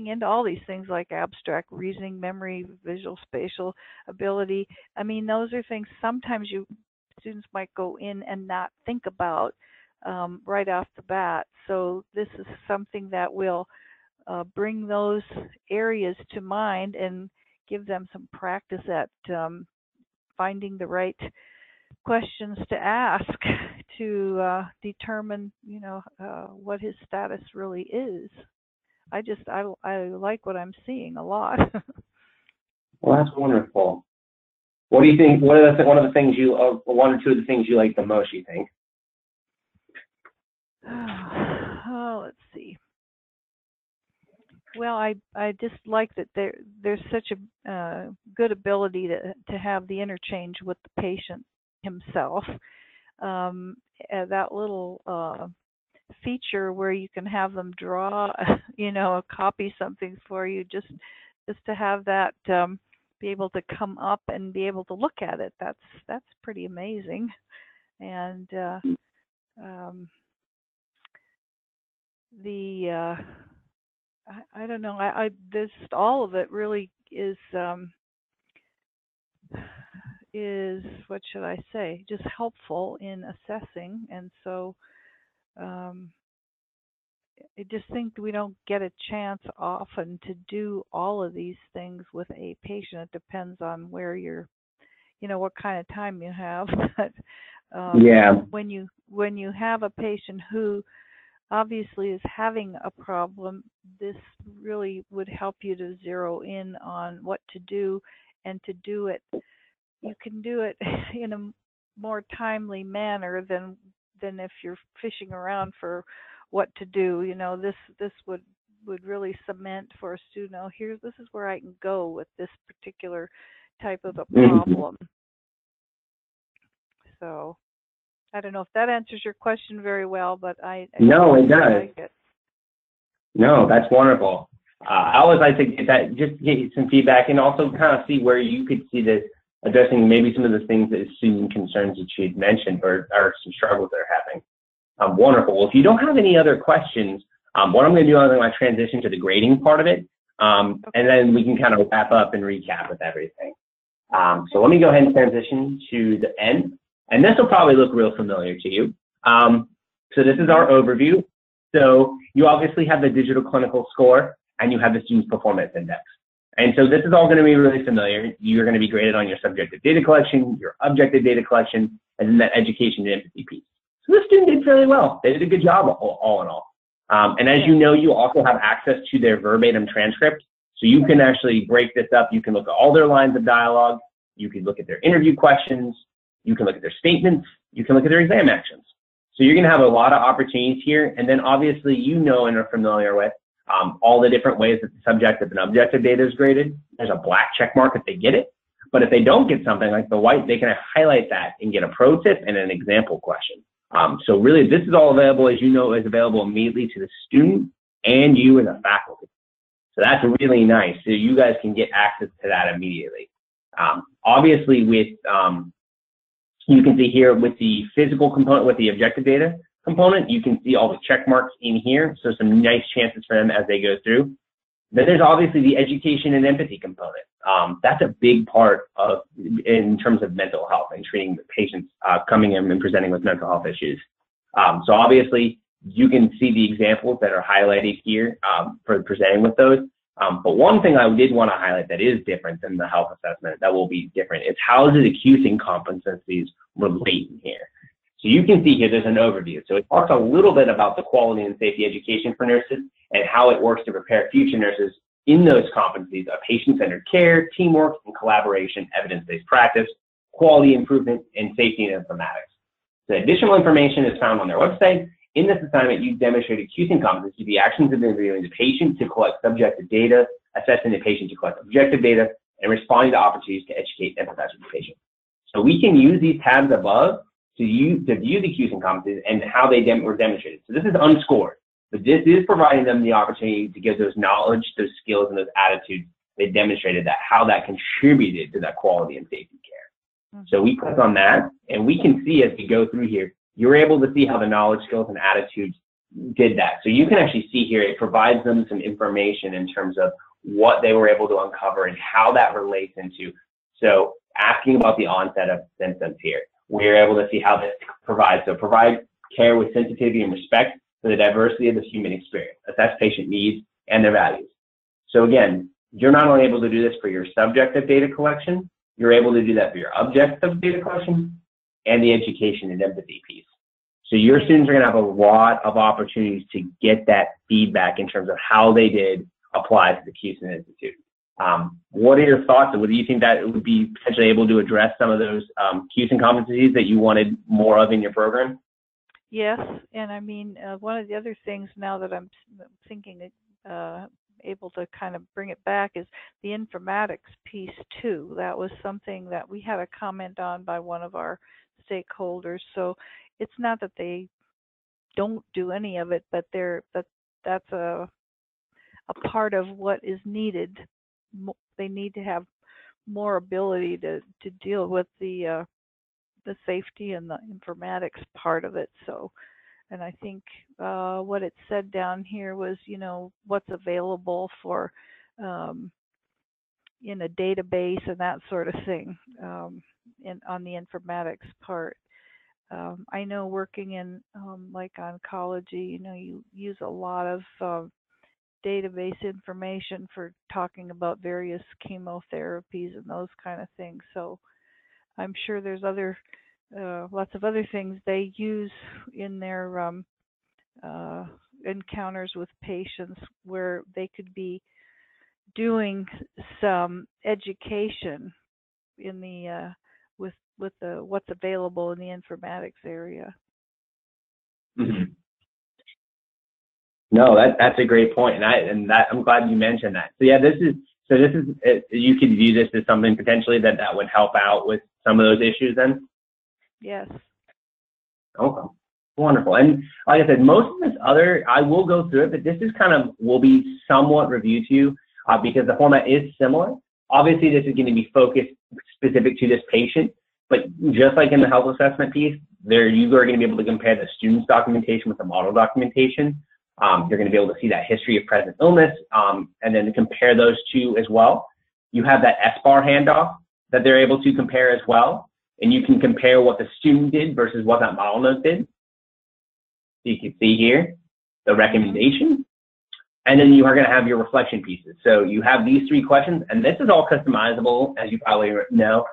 into all these things like abstract reasoning, memory, visual spatial ability. I mean, those are things sometimes students might go in and not think about right off the bat. So this is something that will bring those areas to mind and give them some practice at finding the right questions to ask to determine, what his status really is. I like what I'm seeing a lot. Well, that's wonderful. What do you think? One or two of the things you like the most, you think? Oh, let's see. Well, I just like that there's such a good ability to have the interchange with the patient himself. That little feature where you can have them draw, copy something for you, just to have that be able to come up and be able to look at it. That's pretty amazing. And I don't know. This all of it really is what should I say? Just helpful in assessing, and so I just think we don't get a chance often to do all of these things with a patient. It depends on where you're, what kind of time you have. But when you have a patient who obviously is having a problem, this really would help you to zero in on what to do and to do it. You can do it in a more timely manner than if you're fishing around for what to do. This would really cement for a student. Oh, this is where I can go with this particular type of a problem. So I don't know if that answers your question very well, but I No, it does. like it. No, that's wonderful. I always like to get some feedback and also kind of see where you could see this addressing maybe some of the things that student concerns that you had mentioned or some struggles they're having. Wonderful. Well, if you don't have any other questions, what I'm going to do is I'm going to transition to the grading part of it, and then we can kind of wrap up and recap with everything. So let me go ahead and transition to the end, and this will probably look real familiar to you. So this is our overview. So you obviously have the digital clinical score, and you have the student's performance index. And so this is all going to be really familiar. You're going to be graded on your subjective data collection, your objective data collection, and then that education and empathy piece. So the student did fairly well. They did a good job all in all. And as you know, you also have access to their verbatim transcript. So you can actually break this up. You can look at all their lines of dialogue. You can look at their interview questions. You can look at their statements. You can look at their exam actions. So you're going to have a lot of opportunities here. And then obviously, and are familiar with all the different ways that the subjective and objective data is graded. There's a black check mark if they get it. But if they don't get something like the white, they can highlight that and get a pro tip and an example question. So really, this is all available, as you know, is available immediately to the student and you as a faculty. So that's really nice. So you guys can get access to that immediately. Obviously, with you can see here with the physical component, with the objective data component, you can see all the check marks in here. So some nice chances for them as they go through. Then there's obviously the education and empathy component. That's a big part of, in terms of mental health and treating the patients coming in and presenting with mental health issues. So obviously, you can see the examples that are highlighted here for presenting with those. But one thing I did want to highlight that is different than the health assessment, that will be different, is how do the QSing competencies relate in here? So you can see here there's an overview. So it talks a little bit about the quality and safety education for nurses and how it works to prepare future nurses in those competencies of patient-centered care, teamwork and collaboration, evidence-based practice, quality improvement, and safety and informatics. The additional information is found on their website. In this assignment, you demonstrated QSing competency, the actions of interviewing the patient to collect subjective data, assessing the patient to collect objective data, and responding to opportunities to educate and empathize with the patient. So we can use these tabs above to view the QSing competencies and how they were demonstrated. So this is unscored, but this is providing them the opportunity to give those knowledge, those skills, and those attitudes they demonstrated, that how that contributed to that quality and safety care. So we click on that, and we can see as we go through here, you're able to see how the knowledge, skills, and attitudes did that. So you can actually see here, it provides them some information in terms of what they were able to uncover and how that relates into. So asking about the onset of symptoms here, we're able to see how this provides. So provide care with sensitivity and respect for the diversity of the human experience, assess patient needs and their values. So again, you're not only able to do this for your subjective data collection, you're able to do that for your objective data collection and the education and empathy piece. So your students are going to have a lot of opportunities to get that feedback in terms of how they did apply to the QSing Institute. What are your thoughts? What do you think that it would be potentially able to address some of those QSing competencies that you wanted more of in your program? Yes, and I mean, one of the other things now that I'm thinking able to kind of bring it back is the informatics piece too. That was something that we had a comment on by one of our stakeholders. So it's not that they don't do any of it, but that's a part of what is needed. They need to have more ability to deal with the safety and the informatics part of it. So, and I think what it said down here was, what's available for in a database and that sort of thing on the informatics part. I know working in like oncology, you use a lot of database information for talking about various chemotherapies and those kind of things. So I'm sure there's lots of other things they use in their encounters with patients where they could be doing some education in the with the what's available in the informatics area. Mm-hmm. No, that's a great point, and I'm glad you mentioned that. So yeah, this is you could view this as something potentially that would help out with some of those issues then. Yes. Okay. Wonderful. And like I said, most of this I will go through it, but this is will be somewhat reviewed to you because the format is similar. Obviously, this is going to be focused specific to this patient, but just like in the health assessment piece, you are going to be able to compare the student's documentation with the model documentation. You're going to be able to see that history of present illness, and then compare those two as well. You have that SBAR handoff that they're able to compare as well, and you can compare what the student did versus what that model note did. So you can see here the recommendation, and then you are going to have your reflection pieces. So you have these 3 questions, and this is all customizable, as you probably know.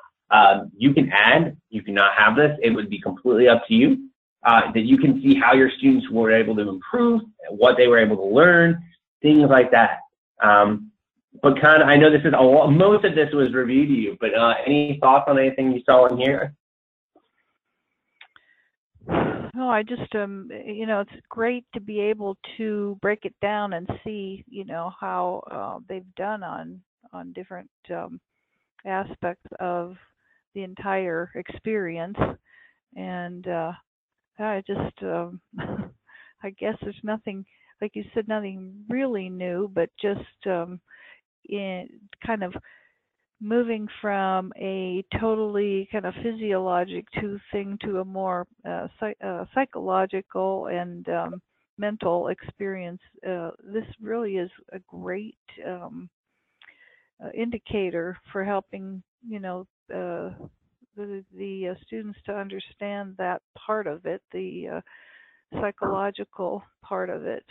You can add, you cannot have this. It would be completely up to you. That you can see how your students were able to improve, what they were able to learn, things like that. But I know this is most of this was reviewed to you, but any thoughts on anything you saw in here? No, I just it's great to be able to break it down and see, how they've done on different aspects of the entire experience, and I just I guess there's nothing, like you said, nothing really new, but just in kind of moving from a totally kind of physiologic thing to a more psychological and mental experience. This really is a great indicator for helping, the students to understand that part of it, the psychological part of it.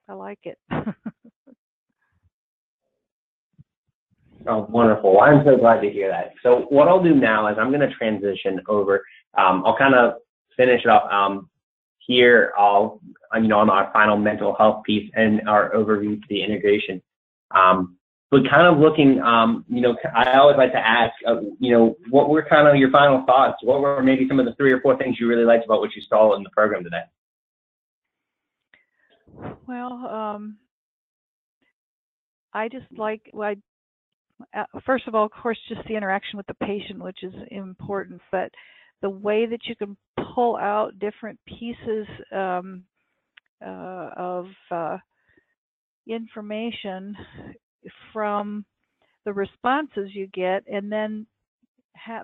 I like it. Oh, wonderful. I'm so glad to hear that. So what I'll do now is I'm going to transition over. I'll kind of finish it up here. On our final mental health piece and our overview to the integration. But kind of looking, I always like to ask, what were kind of your final thoughts? What were maybe some of the 3 or 4 things you really liked about what you saw in the program today? Well, I just like, first of all, of course, just the interaction with the patient, which is important, but the way that you can pull out different pieces of information from the responses you get, and then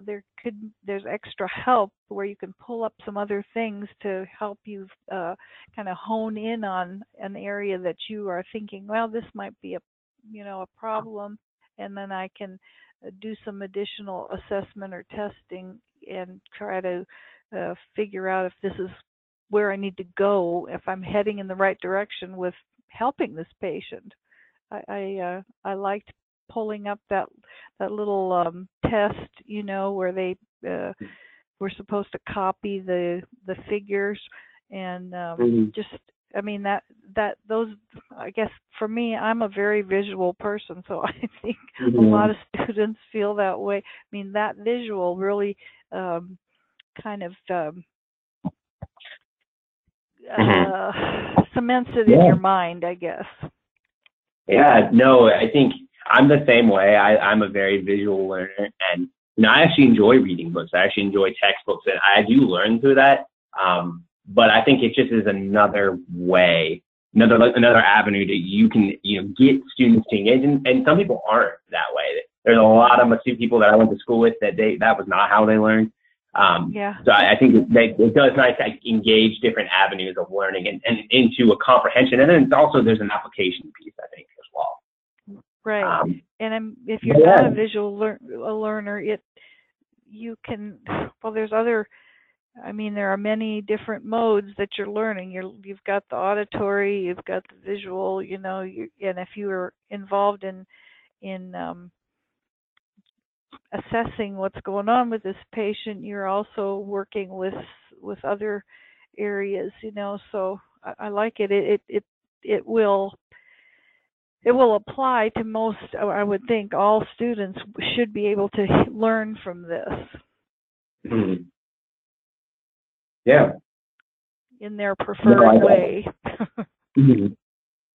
there's extra help where you can pull up some other things to help you kind of hone in on an area that you are thinking, well, this might be a problem, and then I can do some additional assessment or testing and try to figure out if this is where I need to go, if I'm heading in the right direction with helping this patient. I liked pulling up that little test, where they were supposed to copy the figures, and just, I mean, those, I guess for me, I'm a very visual person, so I think a lot of students feel that way. I mean, that visual really kind of cements it in your mind, I guess. Yeah, no, I think I'm the same way. I'm a very visual learner, and I actually enjoy reading books. I actually enjoy textbooks, and I do learn through that. But I think it just is another way, another avenue that you can get students to engage. And some people aren't that way. There's a lot of people that I went to school with that was not how they learned. So I think it does nice to engage different avenues of learning and into a comprehension. And then also there's an application piece, I think, as well. Right. And if you're not a visual learner, you can, well, there's other, I mean, there are many different modes that you're learning. You've got the auditory, you've got the visual, and if you are involved in assessing what's going on with this patient, you're also working with other areas, so I like it. It will it will apply to most, I would think all students should be able to learn from this. Mm-hmm. Yeah. In their preferred way. Mm-hmm.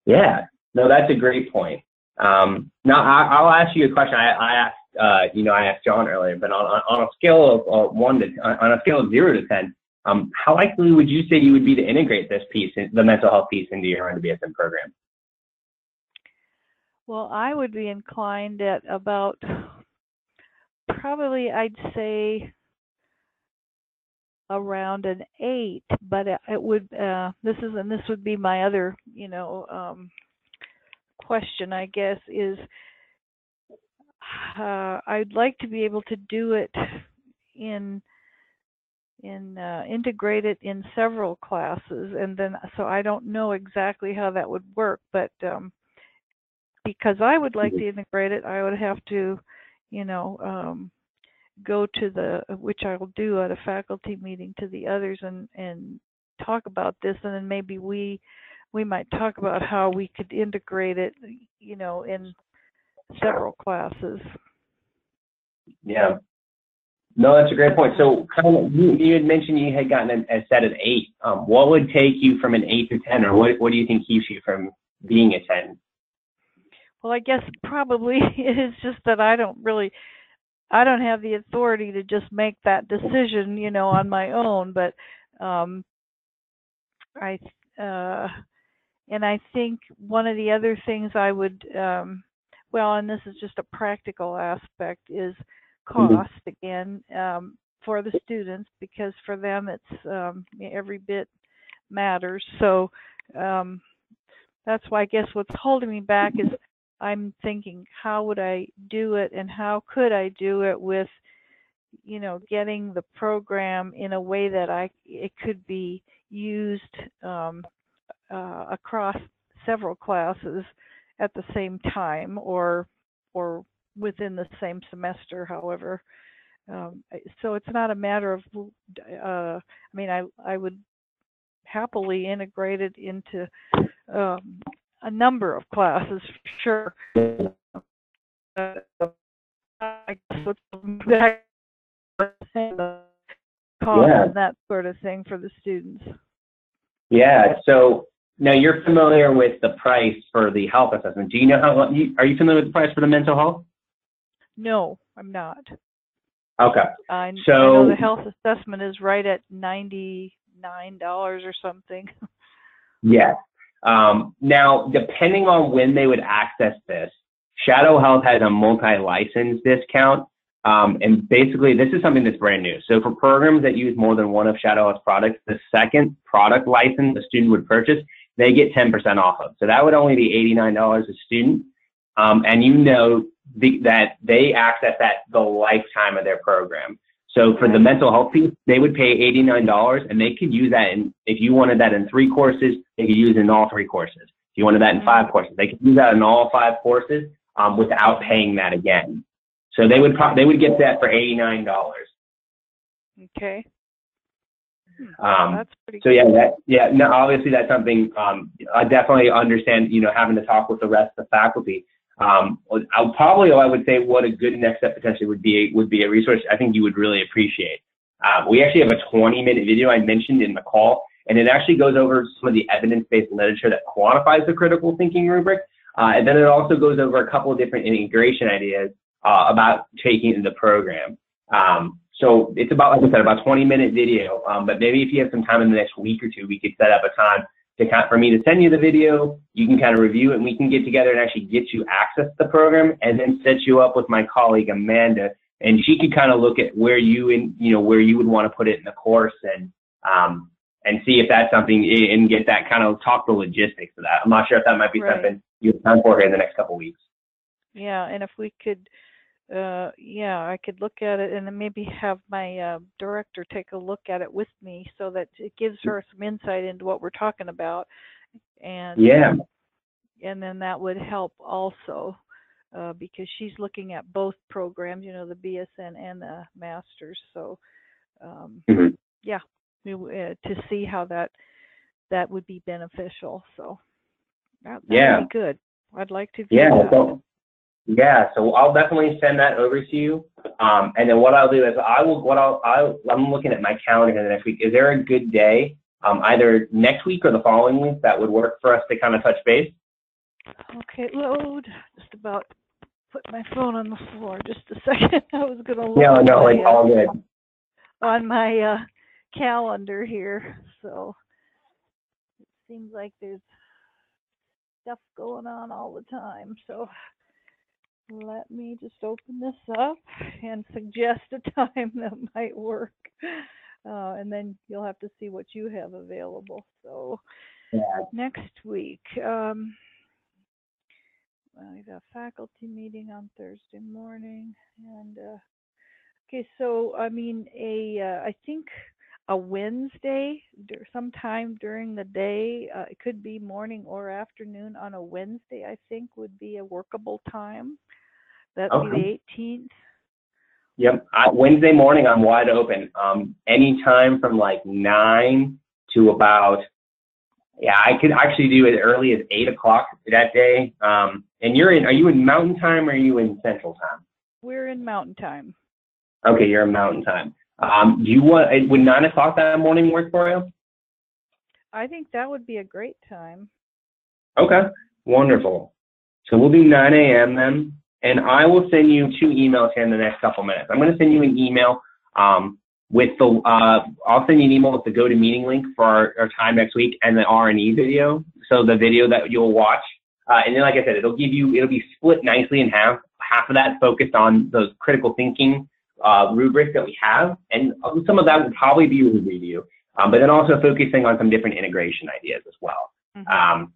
Yeah. No, that's a great point. Now I'll ask you a question. I asked John earlier, but on a scale of on a scale of 0 to 10, how likely would you say you would be to integrate this piece, the mental health piece, into your own BSN program? Well, I would be inclined at about, probably I'd say around an 8, but it would this would be my other question, I guess, is I'd like to be able to do it integrate it in several classes, and then so I don't know exactly how that would work, but because I would like to integrate it, I would have to go to which I will do at a faculty meeting, to the others and talk about this, and then maybe we might talk about how we could integrate it, in several classes. Yeah. No, that's a great point. So, kind of, you had mentioned you had gotten a set of 8. What would take you from an 8 to 10, or what do you think keeps you from being a 10? Well, I guess probably it is just that I don't have the authority to just make that decision, on my own. But I think one of the other things I would, and this is just a practical aspect, is cost again, for the students, because for them it's every bit matters. So that's why I guess what's holding me back is I'm thinking, how would I do it, and how could I do it with, getting the program in a way that it could be used across several classes at the same time, or within the same semester, however. So it's not a matter of, I would happily integrate it into a number of classes, for sure. I guess what's that cost and that sort of thing for the students. Yeah. So now you're familiar with the price for the health assessment. Do you know are you familiar with the price for the mental health? No, I'm not. Okay. I know the health assessment is right at $99 or something. Yes. Now, depending on when they would access this, Shadow Health has a multi-license discount. And basically, this is something that's brand new. So for programs that use more than one of Shadow Health's products, the second product license a student would purchase, they get 10% off of. So that would only be $89 a student. And that they access that the lifetime of their program. So for the mental health piece, they would pay $89, and they could use that if you wanted that in 3 courses, they could use it in all 3 courses. If you wanted that in 5 courses, they could use that in all 5 courses without paying that again. So they would get that for $89. Okay. That's pretty cool. No, obviously that's something I definitely understand. Having to talk with the rest of the faculty. I would say what a good next step potentially would be a resource I think you would really appreciate. We actually have a 20-minute video I mentioned in the call, and it actually goes over some of the evidence-based literature that quantifies the critical thinking rubric, and then it also goes over a couple of different integration ideas about taking in the program. So it's about, like I said, about 20-minute video, but maybe if you have some time in the next week or 2, we could set up a time for me to send you the video. You can kind of review it, and we can get together and actually get you access to the program, and then set you up with my colleague Amanda, and she could kind of look at where you would want to put it in the course, and see if that's something, and get that kind of talk the logistics of that. I'm not sure if that might be something you have time for here in the next couple of weeks. Yeah, and if we could, I could look at it and then maybe have my director take a look at it with me, so that it gives her some insight into what we're talking about. And and then that would help also, because she's looking at both programs, the BSN and the Masters. So to see how that would be beneficial. So that would be good. I'd like to view Yeah. that. So I'll definitely send that over to you. And then what I'll do is I'm looking at my calendar for the next week. Is there a good day, either next week or the following week, that would work for us to kind of touch base? Okay, load. Just about put my phone on the floor. Just a second. I was going to look No, it's all good. on my calendar here. So it seems like there's stuff going on all the time. So let me just open this up and suggest a time that might work. And then you'll have to see what you have available. So next week, I got a faculty meeting on Thursday morning, and okay, so I mean I think a Wednesday, sometime during the day, it could be morning or afternoon on a Wednesday, I think would be a workable time. That'd be the 18th. Yep. Wednesday morning, I'm wide open. Anytime from like 9 to about, I could actually do as early as 8 o'clock that day. And are you in Mountain Time or are you in Central Time? We're in Mountain Time. Okay, you're in Mountain Time. Would 9 o'clock that morning work for you? I think that would be a great time. Okay, wonderful. So we'll do 9 a.m. then. And I will send you 2 emails here in the next couple minutes. I'm going to send you an email I'll send you an email with the GoToMeeting link for our time next week and the R&E video. So the video that you'll watch. And then, like I said, it'll be split nicely in half. Half of that focused on those critical thinking rubrics that we have. And some of that will probably be a review. But then also focusing on some different integration ideas as well.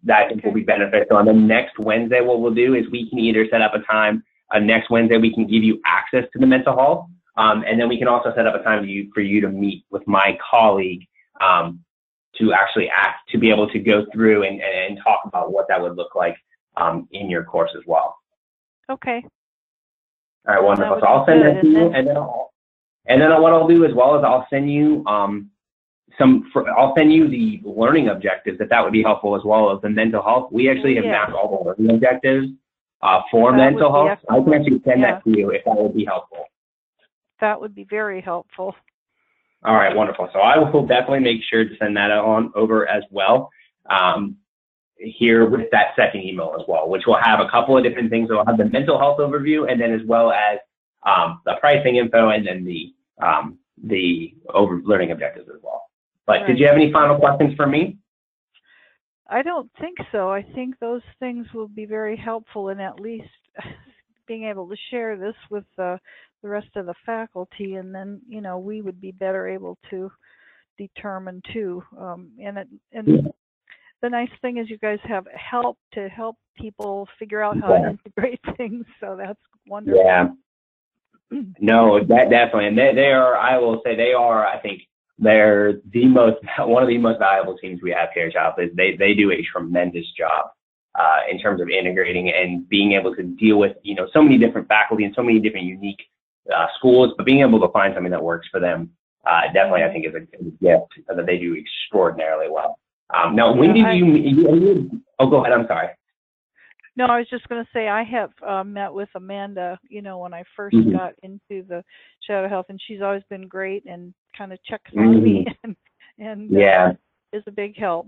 That I think will be beneficial. And then next Wednesday, what we'll do is we can either set up a time. Next Wednesday, we can give you access to the mental health, and then we can also set up a time for you to meet with my colleague to actually to be able to go through and talk about what that would look like in your course as well. Okay. All right, wonderful. So I'll send that to you, and then what I'll do as well is I'll send you I'll send you the learning objectives if that would be helpful, as well as the mental health. We actually have mapped all the learning objectives for mental health. I can actually send that to you if that would be helpful. That would be very helpful. All right, wonderful. So I will definitely make sure to send that on over as well here with that second email as well, which will have a couple of different things. It'll have the mental health overview, and then as well as the pricing info, and then the learning objectives as well. But Did you have any final questions for me? I don't think so. I think those things will be very helpful in at least being able to share this with the rest of the faculty, and then we would be better able to determine too. And the nice thing is you guys have help to help people figure out how to integrate things. So that's wonderful. Yeah. No, that definitely, and they are. I will say they are. I think they're one of the most valuable teams we have here at Childless. They do a tremendous job in terms of integrating and being able to deal with so many different faculty and so many different unique schools, but being able to find something that works for them definitely I think is a gift that they do extraordinarily well. Now, when did you? Oh, go ahead. I'm sorry. No, I was just going to say I have met with Amanda, when I first got into the Shadow Health, and she's always been great and kind of checks on me and is a big help.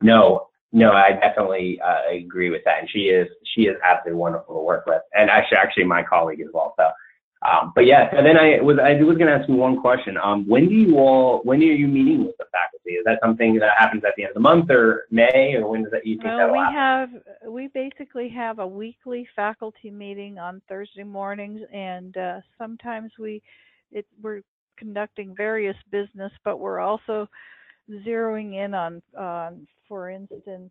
No, I definitely agree with that, and she is absolutely wonderful to work with, and actually my colleague as well. So, but yeah, and then I was going to ask you one question. When are you meeting with the faculty? Is that something that happens at the end of the month or May, or when does that you think that will happen? We basically have a weekly faculty meeting on Thursday mornings, and sometimes we're conducting various business, but we're also zeroing in on for instance,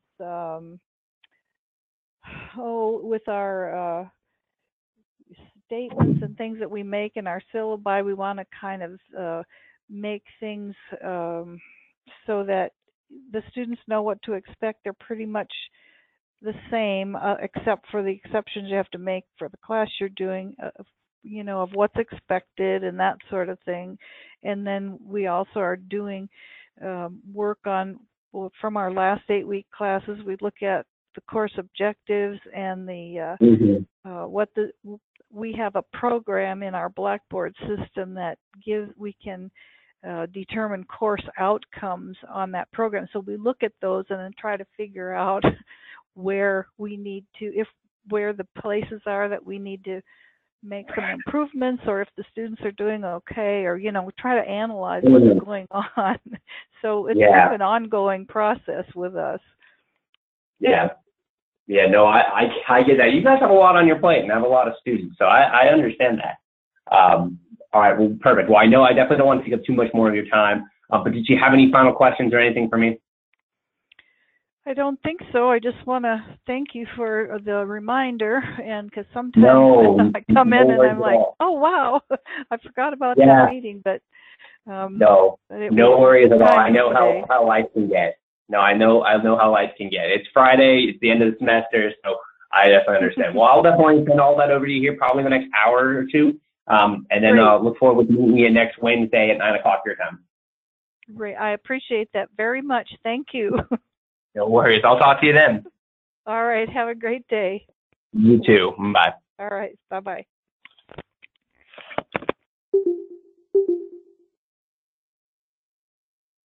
with our statements and things that we make in our syllabi, we want to kind of make things so that the students know what to expect. They're pretty much the same, except for the exceptions you have to make for the class you're doing, of what's expected and that sort of thing. And then we also are doing work on, from our last 8-week classes, we look at the course objectives and the we have a program in our Blackboard system that we can determine course outcomes on that program. So we look at those and then try to figure out where we need to, where the places are that we need to make some improvements, or if the students are doing okay, or try to analyze what's going on. So it's kind of an ongoing process with us. Yeah. No, I get that. You guys have a lot on your plate and have a lot of students, so I understand that. All right, well, perfect. Well, I know I definitely don't want to take up too much more of your time, but did you have any final questions or anything for me? I don't think so. I just want to thank you for the reminder, and because sometimes I come in and I'm like, oh wow, I forgot about that meeting. But no worries at all. I know how life can get. No, I know how life can get. It's Friday. It's the end of the semester, so I definitely understand. Well, I'll definitely send all that over to you here probably in the next hour or two, and then I'll look forward to meeting you next Wednesday at 9 o'clock your time. Great. I appreciate that very much. Thank you. No worries. I'll talk to you then. All right. Have a great day. You too. Bye. All right. Bye-bye.